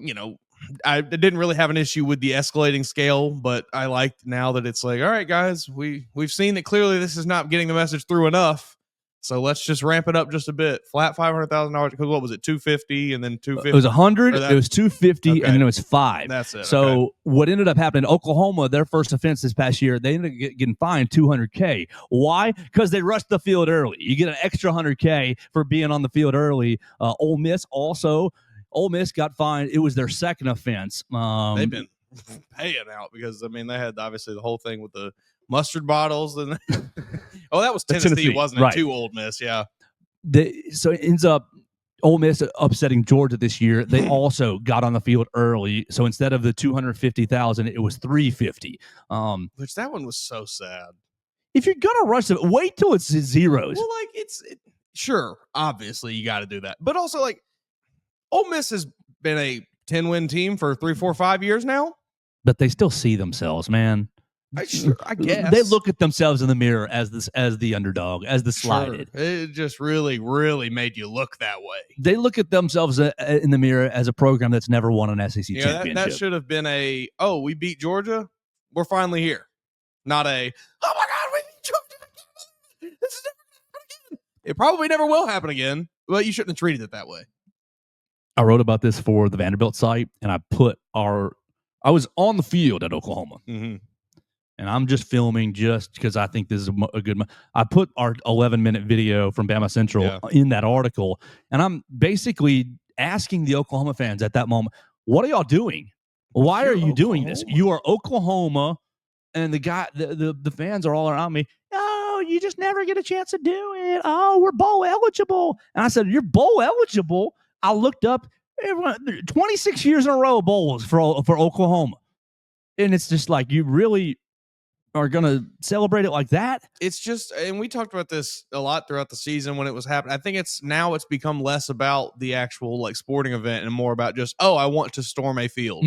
I didn't really have an issue with the escalating scale, but I like now that it's like, all right, guys, we've seen that clearly this is not getting the message through enough. So let's just ramp it up just a bit. Flat $500,000. Because what was it? 250 and then 250. It was 100. It was 250, okay. and then it was 5. That's it. So okay. what ended up happening? Oklahoma, their first offense this past year, they ended up getting fined $200K. Why? Because they rushed the field early. You get an extra $100K for being on the field early. Ole Miss got fined. It was their second offense. They've been paying out because they had obviously the whole thing with the mustard bottles and that was Tennessee, wasn't it? Right. Too Ole Miss, yeah. So it ends up Ole Miss upsetting Georgia this year. They also got on the field early, so instead of the 250,000, it was 350. Which that one was so sad. If you're gonna rush it, wait till it's zeros. Well, sure, obviously you got to do that, but also Ole Miss has been a 10-win team for 3, 4, 5 years now, but they still see themselves, man. I guess they look at themselves in the mirror as the underdog, as the slighted. Sure. It just really, really made you look that way. They look at themselves in the mirror as a program that's never won an SEC championship. That should have been we beat Georgia. We're finally here. Not oh my God, we beat Georgia. This is never happen again. It probably never will happen again, but you shouldn't have treated it that way. I wrote about this for the Vanderbilt site, and I was on the field at Oklahoma. Mm-hmm. And I'm just filming just because I think this is a good. I put our 11-minute video from Bama Central in that article, and I'm basically asking the Oklahoma fans at that moment, "What are y'all doing? Why are you doing this? You are Oklahoma." And the fans are all around me. Oh, you just never get a chance to do it. Oh, we're bowl eligible. And I said, "You're bowl eligible?" I looked up. 26 years in a row bowls for Oklahoma, and it's just like you really are going to celebrate it like that? It's just, and we talked about this a lot throughout the season when it was happening. I think it's become less about the actual sporting event and more about just, I want to storm a field,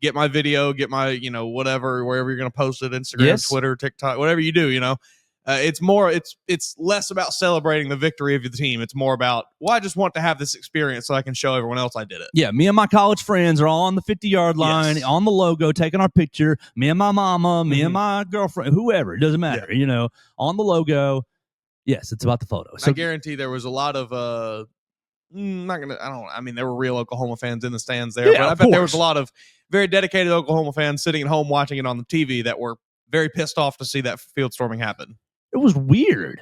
get my video, get my, whatever, wherever you're going to post it, Instagram, Twitter, TikTok, whatever you do, it's less about celebrating the victory of the team. It's more about, I just want to have this experience so I can show everyone else I did it. Yeah, me and my college friends are all on the 50-yard line, on the logo, taking our picture. Me and my mama, me and my girlfriend, whoever, it doesn't matter, on the logo. Yes, it's about the photo. So I guarantee there was a lot of there were real Oklahoma fans in the stands there, but I bet there was a lot of very dedicated Oklahoma fans sitting at home watching it on the TV that were very pissed off to see that field storming happen. It was weird.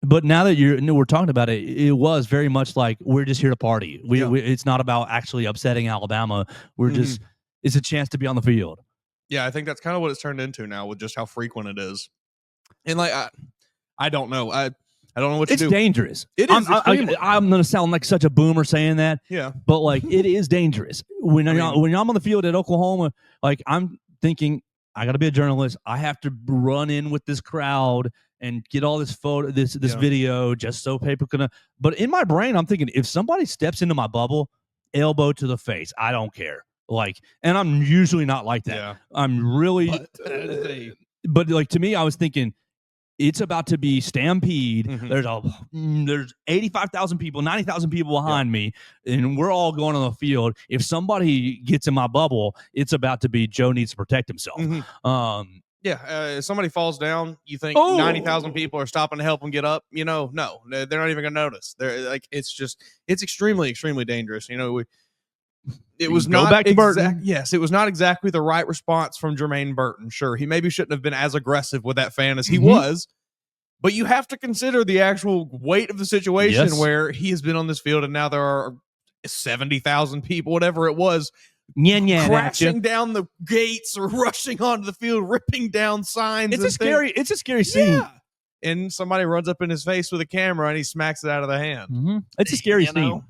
But now that we're talking about it, it was very much like we're just here to party. It's not about actually upsetting Alabama. We're just, it's a chance to be on the field. Yeah, I think that's kind of what it's turned into now with just how frequent it is. And I don't know. I don't know what to do. It's dangerous. It is. I'm going to sound like such a boomer saying that. Yeah. But it is dangerous. When I'm on the field at Oklahoma, I'm thinking, I got to be a journalist. I have to run in with this crowd and get all this video just so people can. But in my brain, I'm thinking, if somebody steps into my bubble, elbow to the face, I don't care. And I'm usually not like that. Yeah. I'm really. But to me, I was thinking, it's about to be stampede. There's 85,000 people, 90,000 people behind me, and we're all going on the field. If somebody gets in my bubble, it's about to be Joe needs to protect himself. If somebody falls down, you think 90,000 people are stopping to help them get up. No, they're not even going to notice. They're it's extremely, extremely dangerous. It was not back to Burton. Yes, it was not exactly the right response from Jermaine Burton. Sure, he maybe shouldn't have been as aggressive with that fan as he was, but you have to consider the actual weight of the situation where he has been on this field and now there are 70,000 people, whatever it was, crashing down the gates or rushing onto the field, ripping down signs. It's a scary scene. Yeah. And somebody runs up in his face with a camera and he smacks it out of the hand. Mm-hmm. It's a scary scene.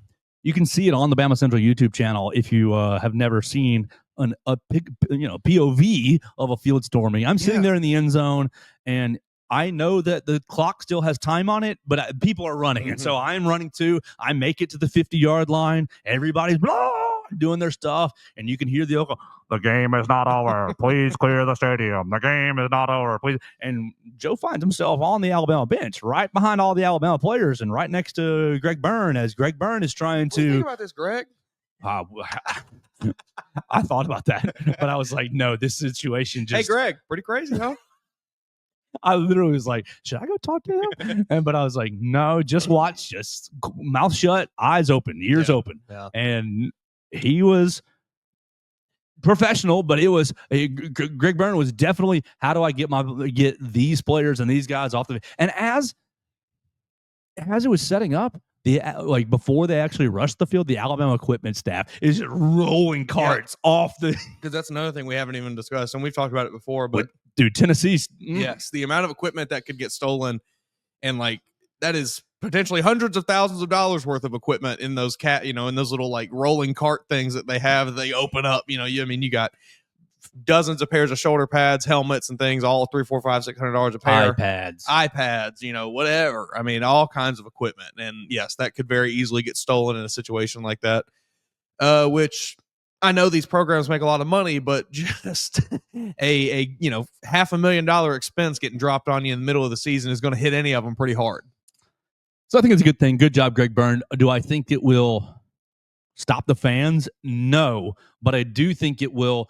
You can see it on the Bama Central YouTube channel if you have never seen a POV of a field storming. I'm sitting there in the end zone, and I know that the clock still has time on it, but people are running, and so I'm running too. I make it to the 50-yard line. Everybody's doing their stuff, and you can hear the game is not over. Please clear the stadium. The game is not over. Please. And Joe finds himself on the Alabama bench, right behind all the Alabama players, and right next to Greg Byrne, as Greg Byrne is trying to. What do you think about this, Greg? I thought about that, but I was like, no, this situation just. Hey, Greg, pretty crazy, huh? I literally was like, should I go talk to him? But I was like, no, just watch, just mouth shut, eyes open, ears open. Yeah. And he was professional, but it was Greg Byrne was definitely, how do I get these players and these guys off the, and as it was setting up, before they actually rushed the field, the Alabama equipment staff is just rolling carts off the. Because that's another thing we haven't even discussed, and we've talked about it before. But dude, Tennessee's yes, the amount of equipment that could get stolen, and that is potentially hundreds of thousands of dollars worth of equipment in those in those little rolling cart things that they have. They open up. You got dozens of pairs of shoulder pads, helmets, and things, all $300, $400, $500, $600 a pair. iPads, whatever. I mean, all kinds of equipment. And yes, that could very easily get stolen in a situation like that. Which I know these programs make a lot of money, but just a $500,000 expense getting dropped on you in the middle of the season is going to hit any of them pretty hard. So I think it's a good thing. Good job, Greg Byrne. Do I think it will stop the fans? No, but I do think it will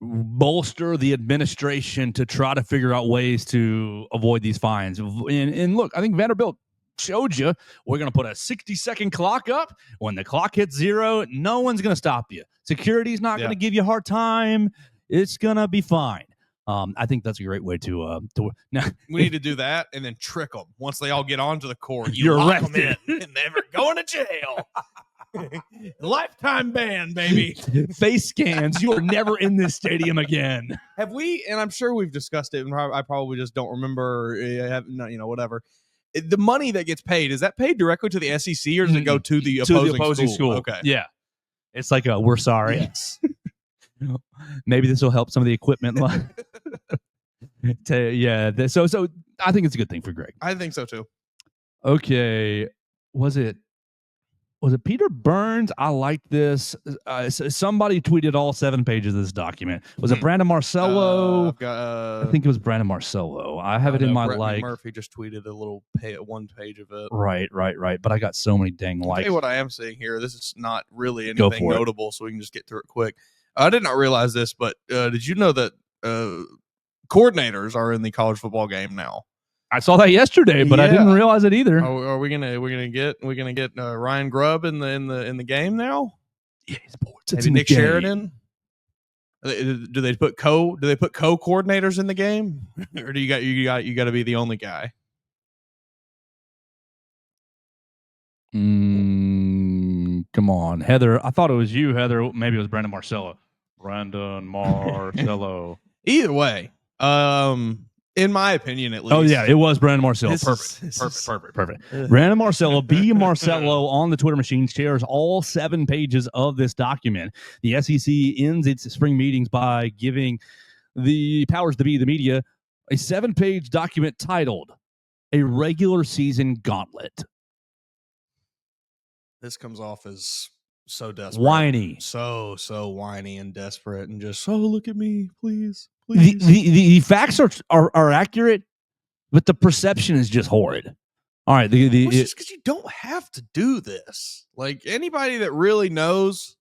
bolster the administration to try to figure out ways to avoid these fines. And look, I think Vanderbilt showed you, we're going to put a 60-second clock up. When the clock hits 0, no one's going to stop you. Security's not going to give you a hard time. It's going to be fine. I think that's a great way to now, we need to do that and then trick them. Once they all get onto the court, you're lock them in and they're going to jail. Lifetime ban, baby. Face scans. You are never in this stadium again. Have we? And I'm sure we've discussed it, and I probably just don't remember. Whatever. The money that gets paid, is that paid directly to the SEC, or does it go to the opposing school? Okay. Yeah. It's like we're sorry. Yes. Maybe this will help some of the equipment. So I think it's a good thing for Greg. I think so too. Okay. Was it Peter Burns? I like this. Somebody tweeted all 7 pages of this document. Was it Brandon Marcello? I think it was Brandon Marcello. I have it in my Brett Murphy just tweeted a little one page of it. Right. But I got so many dang likes. I'll tell you what I am seeing here. This is not really anything notable, so we can just get through it quick. I did not realize this, but did you know that coordinators are in the college football game now? I saw that yesterday, but I didn't realize it either. Are we gonna get Ryan Grubb in the game now? Yeah, sports. Maybe Nick Sheridan. Do they put co-coordinators in the game, or do you got to be the only guy? Come on, Heather. I thought it was you, Heather. Maybe it was Brandon Marcello. Brandon Marcello. Either way, in my opinion, at least. Oh yeah, it was Brandon Marcello. Perfect. Brandon Marcello, B. Marcello on the Twitter machine shares all 7 pages of this document. The SEC ends its spring meetings by giving the powers to be, the media, a 7-page document titled "A Regular Season Gauntlet." This comes off as so desperate, whiny, so whiny and desperate, and just look at me, please. The facts are accurate, but the perception is just horrid. All right, just because you don't have to do this. Like anybody that really knows,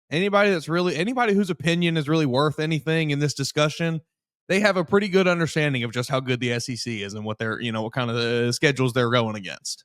anybody whose opinion is really worth anything in this discussion, they have a pretty good understanding of just how good the SEC is and what they're what kind of schedules they're going against.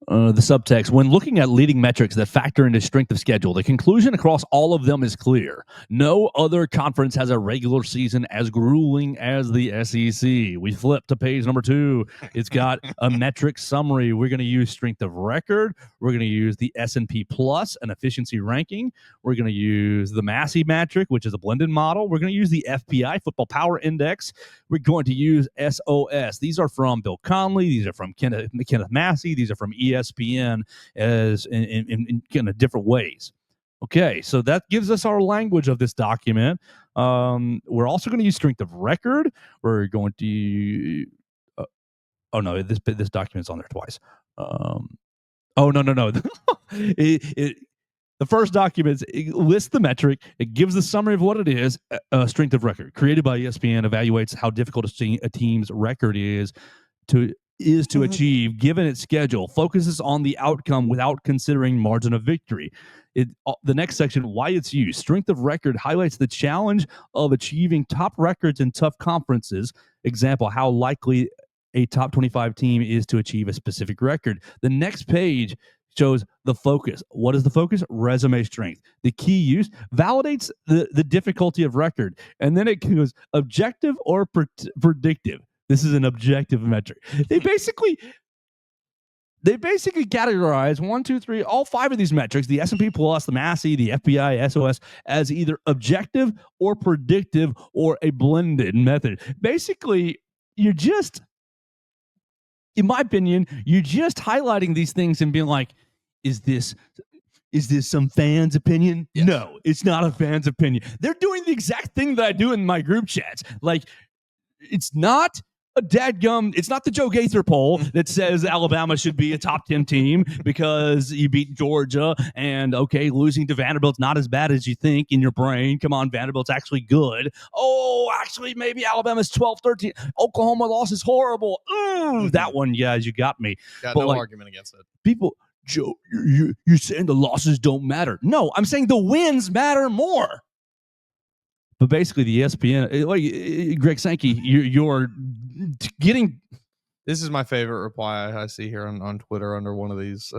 The subtext, when looking at leading metrics that factor into strength of schedule, the conclusion across all of them is clear. No other conference has a regular season as grueling as the SEC. We flip to page number 2. It's got a metric summary. We're going to use strength of record. We're going to use the S&P Plus, an efficiency ranking. We're going to use the Massey metric, which is a blended model. We're going to use the FPI, Football Power Index. We're going to use SOS. These are from Bill Conley. These are from Kenneth Massey. These are from ESPN as in kind of different ways. Okay, so that gives us our language of this document. We're also going to use strength of record. We're going to oh no, this document's on there twice. Oh no. The first document lists the metric. It gives the summary of what it is. Strength of record, created by ESPN, evaluates how difficult a team's record is to achieve given its schedule. Focuses on the outcome without considering margin of victory. The next section, why it's used. Strength of record highlights the challenge of achieving top records in tough conferences. Example, how likely a top 25 team is to achieve a specific record. The next page shows the focus. What is the focus? Resume strength. The key use validates the difficulty of record. And then it goes objective or predictive. This is an objective metric. They basically categorize 1, 2, 3, all 5 of these metrics, the S&P Plus, the Massey, the FPI, SOS, as either objective or predictive or a blended method. Basically, you're just, in my opinion, you're just highlighting these things and being like, is this some fan's opinion? Yes. No, it's not a fan's opinion. They're doing the exact thing that I do in my group chats. Like, it's not it's not the Joe Gaither poll that says Alabama should be a top 10 team because you beat Georgia and, okay, losing to Vanderbilt's not as bad as you think in your brain. Come on, Vanderbilt's actually good. Oh, actually, maybe Alabama's 12-13. Oklahoma loss is horrible. Ooh, that one, guys, you got me. Got no argument against it. People, Joe, you're saying the losses don't matter. No, I'm saying the wins matter more. But basically, the ESPN, Greg Sankey, you're getting. This is my favorite reply I see here on Twitter under one of these.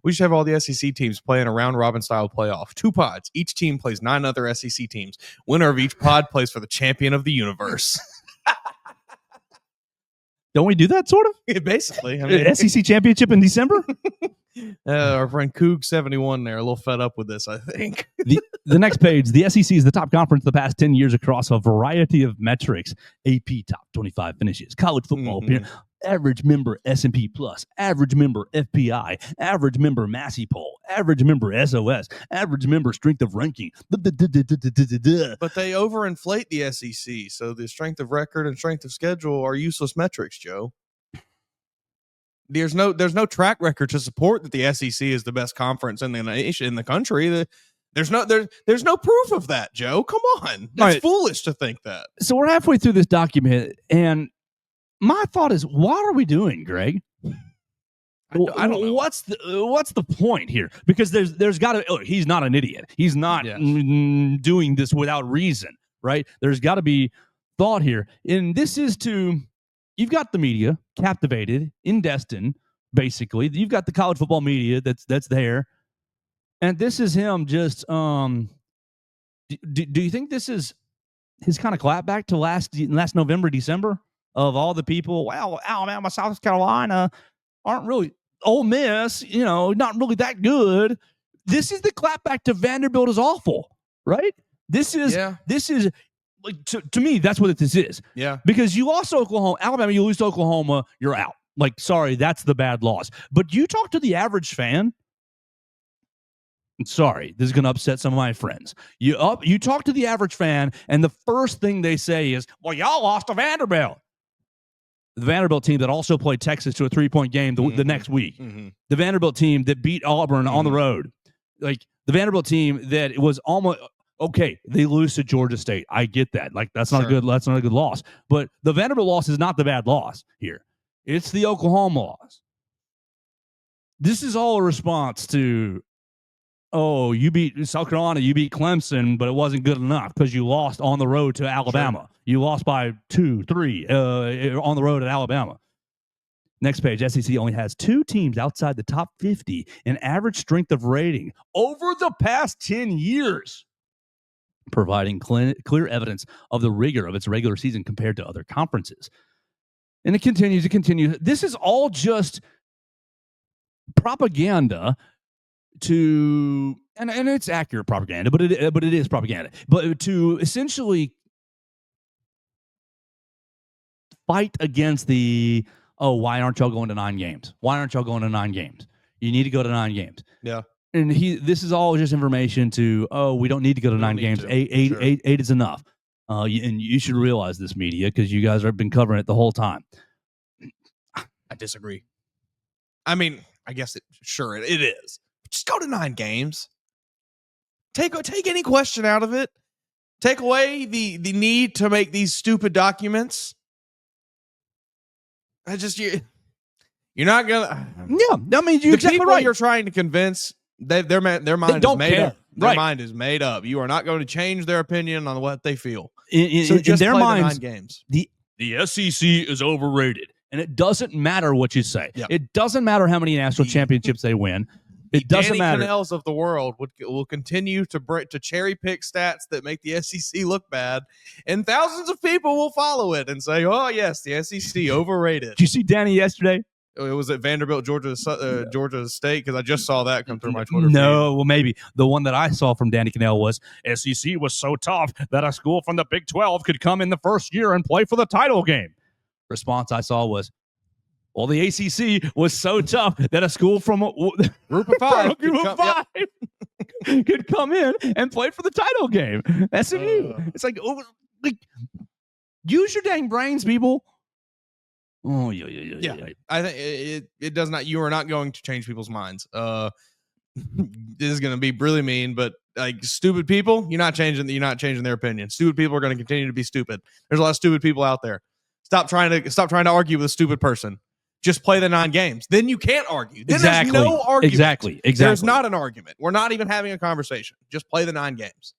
We should have all the SEC teams playing a round-robin style playoff. 2 pods. Each team plays 9 other SEC teams. Winner of each pod plays for the champion of the universe. Don't we do that, sort of? Yeah, basically. I mean, SEC championship in December? Our friend Coog71 there, a little fed up with this, I think. The next page, the SEC is the top conference the past 10 years across a variety of metrics. AP top 25 finishes, college football, average member S&P Plus, average member FPI, average member Massey poll, average member SOS, average member strength of ranking. But they overinflate the SEC, so the strength of record and strength of schedule are useless metrics, Joe. There's no track record to support that the SEC is the best conference in the nation, in the country. There's no proof of that, Joe. Come on, that's foolish to think that. So we're halfway through this document, and my thought is, what are we doing, Greg? I don't know. What's the point here? Because there's got to. Oh, he's not an idiot. He's not doing this without reason, right? There's got to be thought here, and this is to. You've got the media captivated in Destin, basically. You've got the college football media that's there, and this is him just. Do you think this is his kind of clapback to last November, December of all the people? Well, Alabama, South Carolina aren't really Ole Miss, not really that good. This is the clapback to Vanderbilt is awful, right? This is. Like, to me, that's what this is. Yeah. Because you lost to Oklahoma, Alabama, you lose to Oklahoma, you're out. Like, sorry, that's the bad loss. But you talk to the average fan. Sorry, this is going to upset some of my friends. You talk to the average fan, and the first thing they say is, well, y'all lost to Vanderbilt. The Vanderbilt team that also played Texas to a 3-point game the next week. Mm-hmm. The Vanderbilt team that beat Auburn on the road. Like, the Vanderbilt team that was almost... Okay, they lose to Georgia State. I get that. Like, that's not a good loss. But the Vanderbilt loss is not the bad loss here. It's the Oklahoma loss. This is all a response to, you beat South Carolina, you beat Clemson, but it wasn't good enough because you lost on the road to Alabama. Sure. You lost by 2, 3 on the road at Alabama. Next page, SEC only has 2 teams outside the top 50 in average strength of rating over the past 10 years, providing clear evidence of the rigor of its regular season compared to other conferences. And it continues to continue. This is all just propaganda to, and it's accurate propaganda, but it is propaganda. But to essentially fight against the, why aren't y'all going to 9 games? Why aren't y'all going to 9 games? You need to go to 9 games. Yeah. And this is all just information to, we don't need to go to 9 games. Eight is enough. And you should realize this, media, because you guys have been covering it the whole time. I disagree. I mean, I guess it is. Just go to 9 games. Take any question out of it. Take away the need to make these stupid documents. You're not gonna. Yeah, I mean, you're the exactly people right. You're trying to convince, their mind is made up. Their mind is made up. You are not going to change their opinion on what they feel. So just in their play minds, the 9 games. The SEC is overrated, and it doesn't matter what you say. Yep. It doesn't matter how many national championships they win. It doesn't matter. The Cannells of the world will continue to cherry pick stats that make the SEC look bad, and thousands of people will follow it and say, "Oh yes, the SEC overrated." Did you see Danny yesterday? It was at Vanderbilt, Georgia State, because I just saw that come through my Twitter feed. Well, maybe the one that I saw from Danny Cannell was SEC was so tough that a school from the Big 12 could come in the first year and play for the title game. Response I saw was, well, the ACC was so tough that a school from Group of 5 could come in and play for the title game. SMU. It's like, use your dang brains, people. Oh, yeah. I think it does not. You are not going to change people's minds. This is going to be really mean, but like stupid people, you're not changing their opinion. Stupid people are going to continue to be stupid. There's a lot of stupid people out there. Stop trying to argue with a stupid person. Just play the 9 games. Then you can't argue. Then exactly. There's no argument. Exactly. There's not an argument. We're not even having a conversation. Just play the 9 games.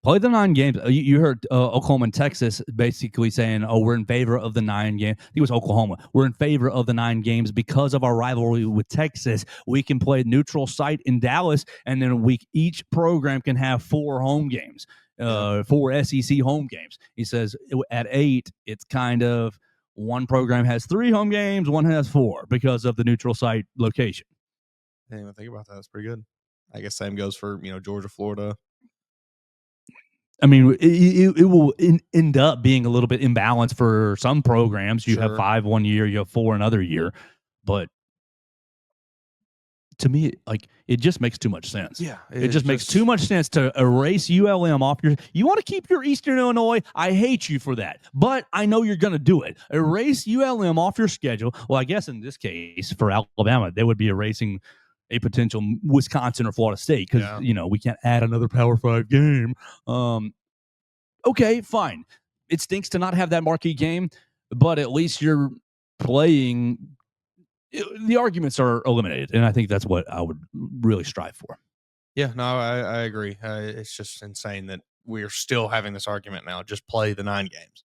Play the 9 games. You heard Oklahoma and Texas basically saying, we're in favor of the 9 games. I think it was Oklahoma. We're in favor of the 9 games because of our rivalry with Texas. We can play neutral site in Dallas, and then each program can have 4 home games, 4 SEC home games. He says at 8, it's kind of one program has 3 home games, one has 4 because of the neutral site location. I didn't even think about that. That's pretty good. I guess same goes for Georgia, Florida. I mean, it will end up being a little bit imbalanced for some programs. You have 5 one year, you have 4 another year, but to me, it just makes too much sense. Yeah, it just makes too much sense to erase ULM off your. You want to keep your Eastern Illinois? I hate you for that, but I know you're going to do it. Erase ULM off your schedule. Well, I guess in this case for Alabama, they would be erasing a potential Wisconsin or Florida State because we can't add another Power 5 game. Okay, fine. It stinks to not have that marquee game, but at least you're playing. The arguments are eliminated, and I think that's what I would really strive for. Yeah, no, I agree. It's just insane that we're still having this argument now. Just play the 9 games.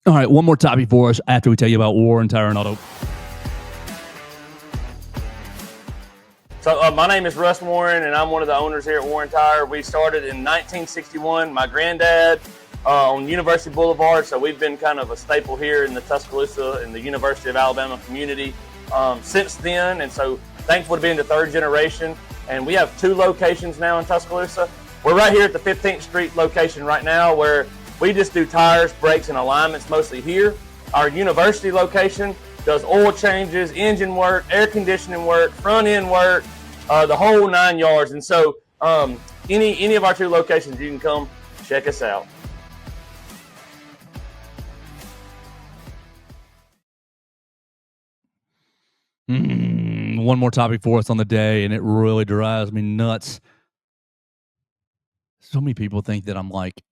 All right, one more topic for us after we tell you about Warren Tire and Auto. So my name is Russ Warren, and I'm one of the owners here at Warren Tire. We started in 1961. My granddad on University Boulevard, so we've been kind of a staple here in the Tuscaloosa and the University of Alabama community since then, and so thankful to be in the 3rd generation. And we have 2 locations now in Tuscaloosa. We're right here at the 15th Street location right now, where we just do tires, brakes, and alignments mostly here. Our university location does oil changes, engine work, air conditioning work, front end work, the whole 9 yards. And so any of our 2 locations, you can come check us out. One more topic for us on the day, and it really drives me nuts. So many people think that I'm like,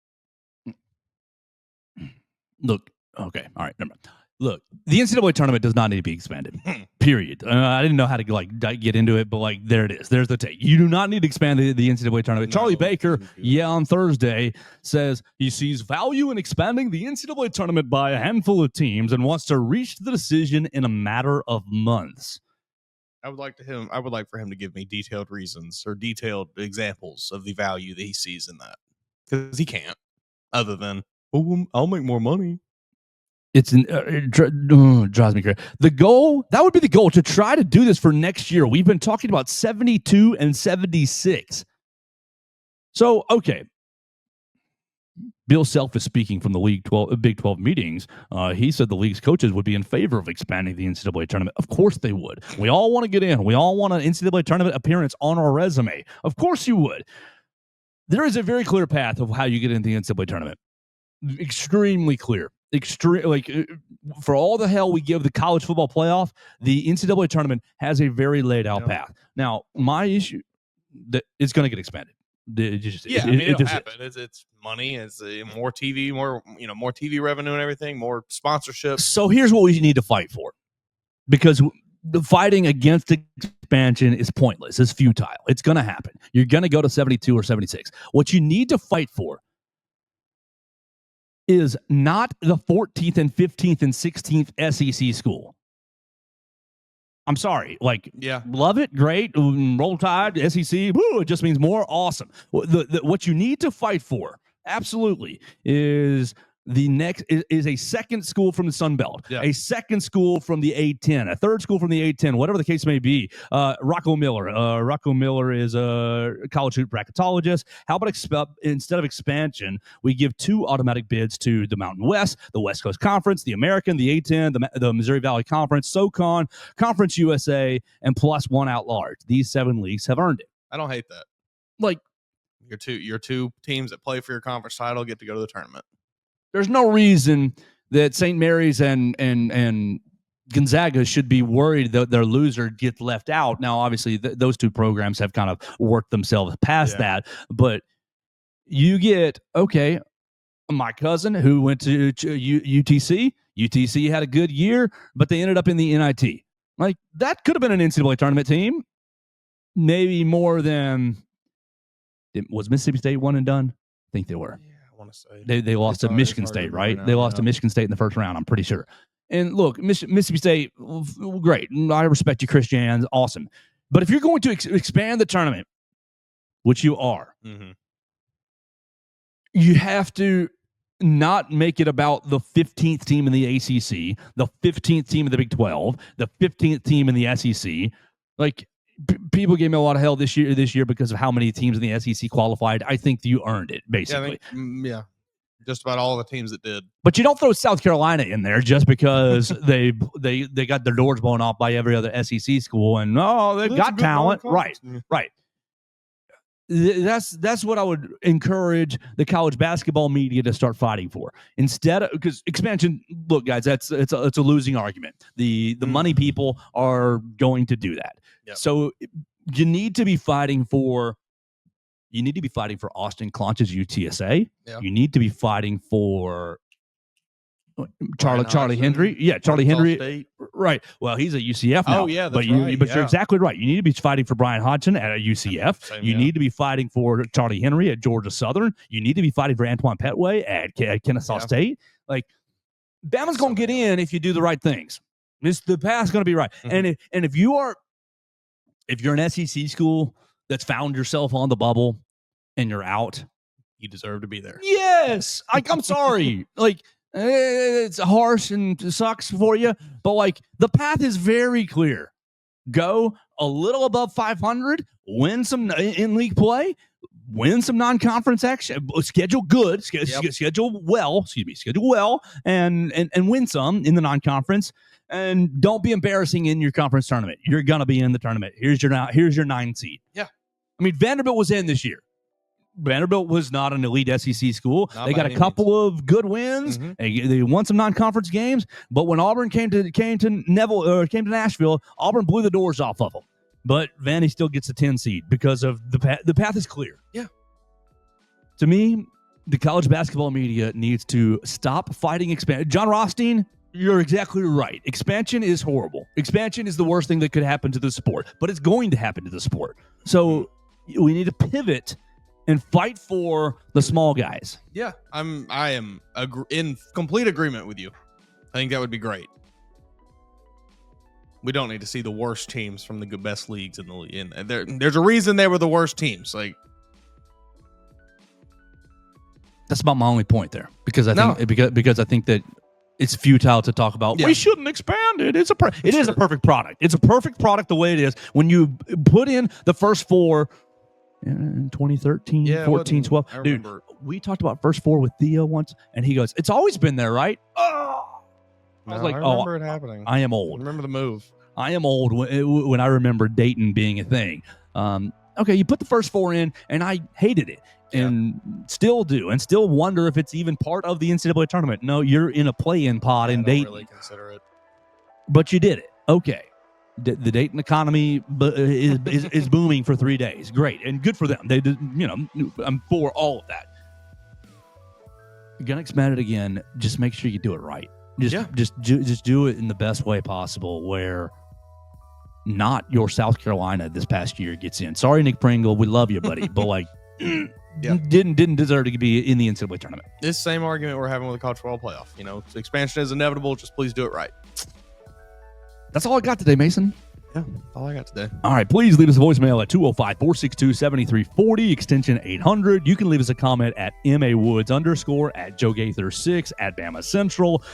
look, okay, all right, never mind. Look, the NCAA tournament does not need to be expanded. Period. I didn't know how to get into it, but there it is. There's the take. You do not need to expand the NCAA tournament. No, Charlie Baker, on Thursday says he sees value in expanding the NCAA tournament by a handful of teams and wants to reach the decision in a matter of months. I would like for him to give me detailed reasons or detailed examples of the value that he sees in that, because he can't. Other than, I'll make more money. It drives me crazy. That would be the goal, to try to do this for next year. We've been talking about 72 and 76. So, okay. Bill Self is speaking from the Big 12 meetings. He said the league's coaches would be in favor of expanding the NCAA tournament. Of course they would. We all want to get in. We all want an NCAA tournament appearance on our resume. Of course you would. There is a very clear path of how you get into the NCAA tournament. Extremely clear. For all the hell we give the college football playoff, the NCAA tournament has a very laid out path. Now, my issue that it's going to get expanded. It'll happen. It's money. It's more TV, more TV revenue and everything, more sponsorship. So here's what we need to fight for, because the fighting against expansion is pointless. It's futile. It's going to happen. You're going to go to 72 or 76. What you need to fight for is not the 14th and 15th and 16th SEC school. I'm sorry. Love it. Great. Roll Tide, SEC. Woo, it just means more. Awesome. What you need to fight for, absolutely, is the next is a second school from the Sun Belt, a second school from the A10, a third school from the A10, whatever the case may be. Rocco Miller. Rocco Miller is a college hoop bracketologist. How about instead of expansion, we give 2 automatic bids to the Mountain West, the West Coast Conference, the American, the A10, the Missouri Valley Conference, SoCon, Conference USA, and plus 1 at large. These 7 leagues have earned it. I don't hate that. Your two teams that play for your conference title get to go to the tournament. There's no reason that St. Mary's and Gonzaga should be worried that their loser gets left out. Now, obviously, those 2 programs have kind of worked themselves past that. But you get, my cousin who went to UTC. UTC had a good year, but they ended up in the NIT. That could have been an NCAA tournament team. Maybe more than... Was Mississippi State one and done? I think they were. They lost to Michigan State, right? They lost to Michigan State in the first round, I'm pretty sure. And look, Mississippi State, great. I respect you, Chris Jans, awesome. But if you're going to expand the tournament, which you are, you have to not make it about the 15th team in the ACC, the 15th team in the Big 12, the 15th team in the SEC. People gave me a lot of hell this year because of how many teams in the SEC qualified. I think you earned it, basically. Yeah, just about all the teams that did. But you don't throw South Carolina in there just because they got their doors blown off by every other SEC school, and they've got talent. Right. That's what I would encourage the college basketball media to start fighting for. Instead of, because expansion, look, guys, it's a losing argument. The money people are going to do that. Yep. So you need to be fighting for Austin Claunch's UTSA. Yep. You need to be fighting for Charlie Henry. Yeah, Charlie Henry. State. Right. Well, he's at UCF now. Oh, yeah, that's right. But you're exactly right. You need to be fighting for Brian Hodgson at a UCF. You need to be fighting for Charlie Henry at Georgia Southern. You need to be fighting for Antoine Petway at Kennesaw State. Bama's going to get in if you do the right things. The path's going to be right. Mm-hmm. And if you're an SEC school that's found yourself on the bubble and you're out, you deserve to be there. Yes. I'm sorry. It's harsh and sucks for you, but the path is very clear. Go a little above 500, win some in league play, win some non-conference action, schedule well, and win some in the non-conference. And don't be embarrassing in your conference tournament. You're gonna be in the tournament. Here's your 9 seed. Yeah, I mean Vanderbilt was in this year. Vanderbilt was not an elite SEC school. They got a couple of good wins. Mm-hmm. They won some non-conference games. But when Auburn came to Nashville, Auburn blew the doors off of them. But Vandy still gets a 10 seed because of the path is clear. Yeah. To me, the college basketball media needs to stop fighting expansion. John Rothstein, You're exactly right. Expansion is horrible. Expansion is the worst thing that could happen to the sport, but it's going to happen to the sport. So we need to pivot and fight for the small guys. Yeah, I am in complete agreement with you. I think that would be great. We don't need to see the worst teams from the best leagues in the league. There's a reason they were the worst teams. Like, that's about my only point there, because I think because I think that it's futile to talk about. We shouldn't expand it. It is a perfect product. It's a perfect product the way it is. When you put in the first four in 2013, 14, 12. Dude, we talked about first four with Theo once, and he goes, "It's always been there, right?" Oh, I was like, I remember it happening. I am old. I remember the move. I am old when I remember Dayton being a thing. Okay, you put the first four in, and I hated it. And still do, and still wonder if it's even part of the NCAA tournament. No, you're in a play-in pod in Dayton. I don't really consider it. But you did it. Okay. The Dayton economy is booming for 3 days. Great, and good for them. They did, I'm for all of that. You're gonna expand it again. Just make sure you do it right. Just do it in the best way possible, where not your South Carolina this past year gets in. Sorry, Nick Pringle, we love you, buddy, but like. Didn't deserve to be in the NCAA tournament. This same argument we're having with the college football playoff. Expansion is inevitable. Just please do it right. That's all I got today, Mason. Yeah, all I got today. All right, please leave us a voicemail at 205-462-7340, extension 800. You can leave us a comment at MAWoods_, at Joe Gaither 6, at Bama Central.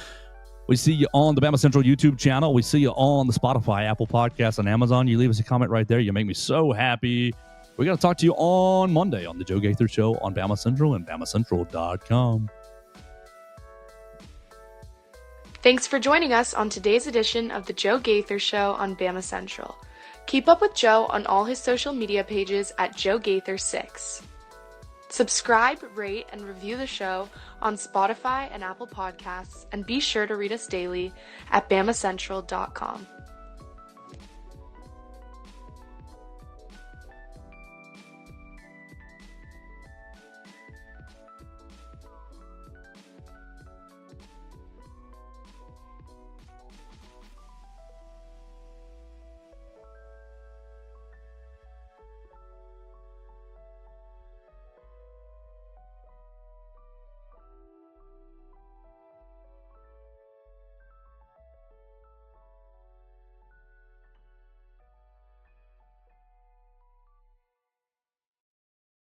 We see you on the Bama Central YouTube channel. We see you on the Spotify, Apple Podcasts, and Amazon. You leave us a comment right there. You make me so happy. We're going to talk to you on Monday on the Joe Gaither Show on Bama Central and BamaCentral.com. Thanks for joining us on today's edition of the Joe Gaither Show on Bama Central. Keep up with Joe on all his social media pages at Joe Gaither 6. Subscribe, rate, and review the show on Spotify and Apple Podcasts, and be sure to read us daily at BamaCentral.com.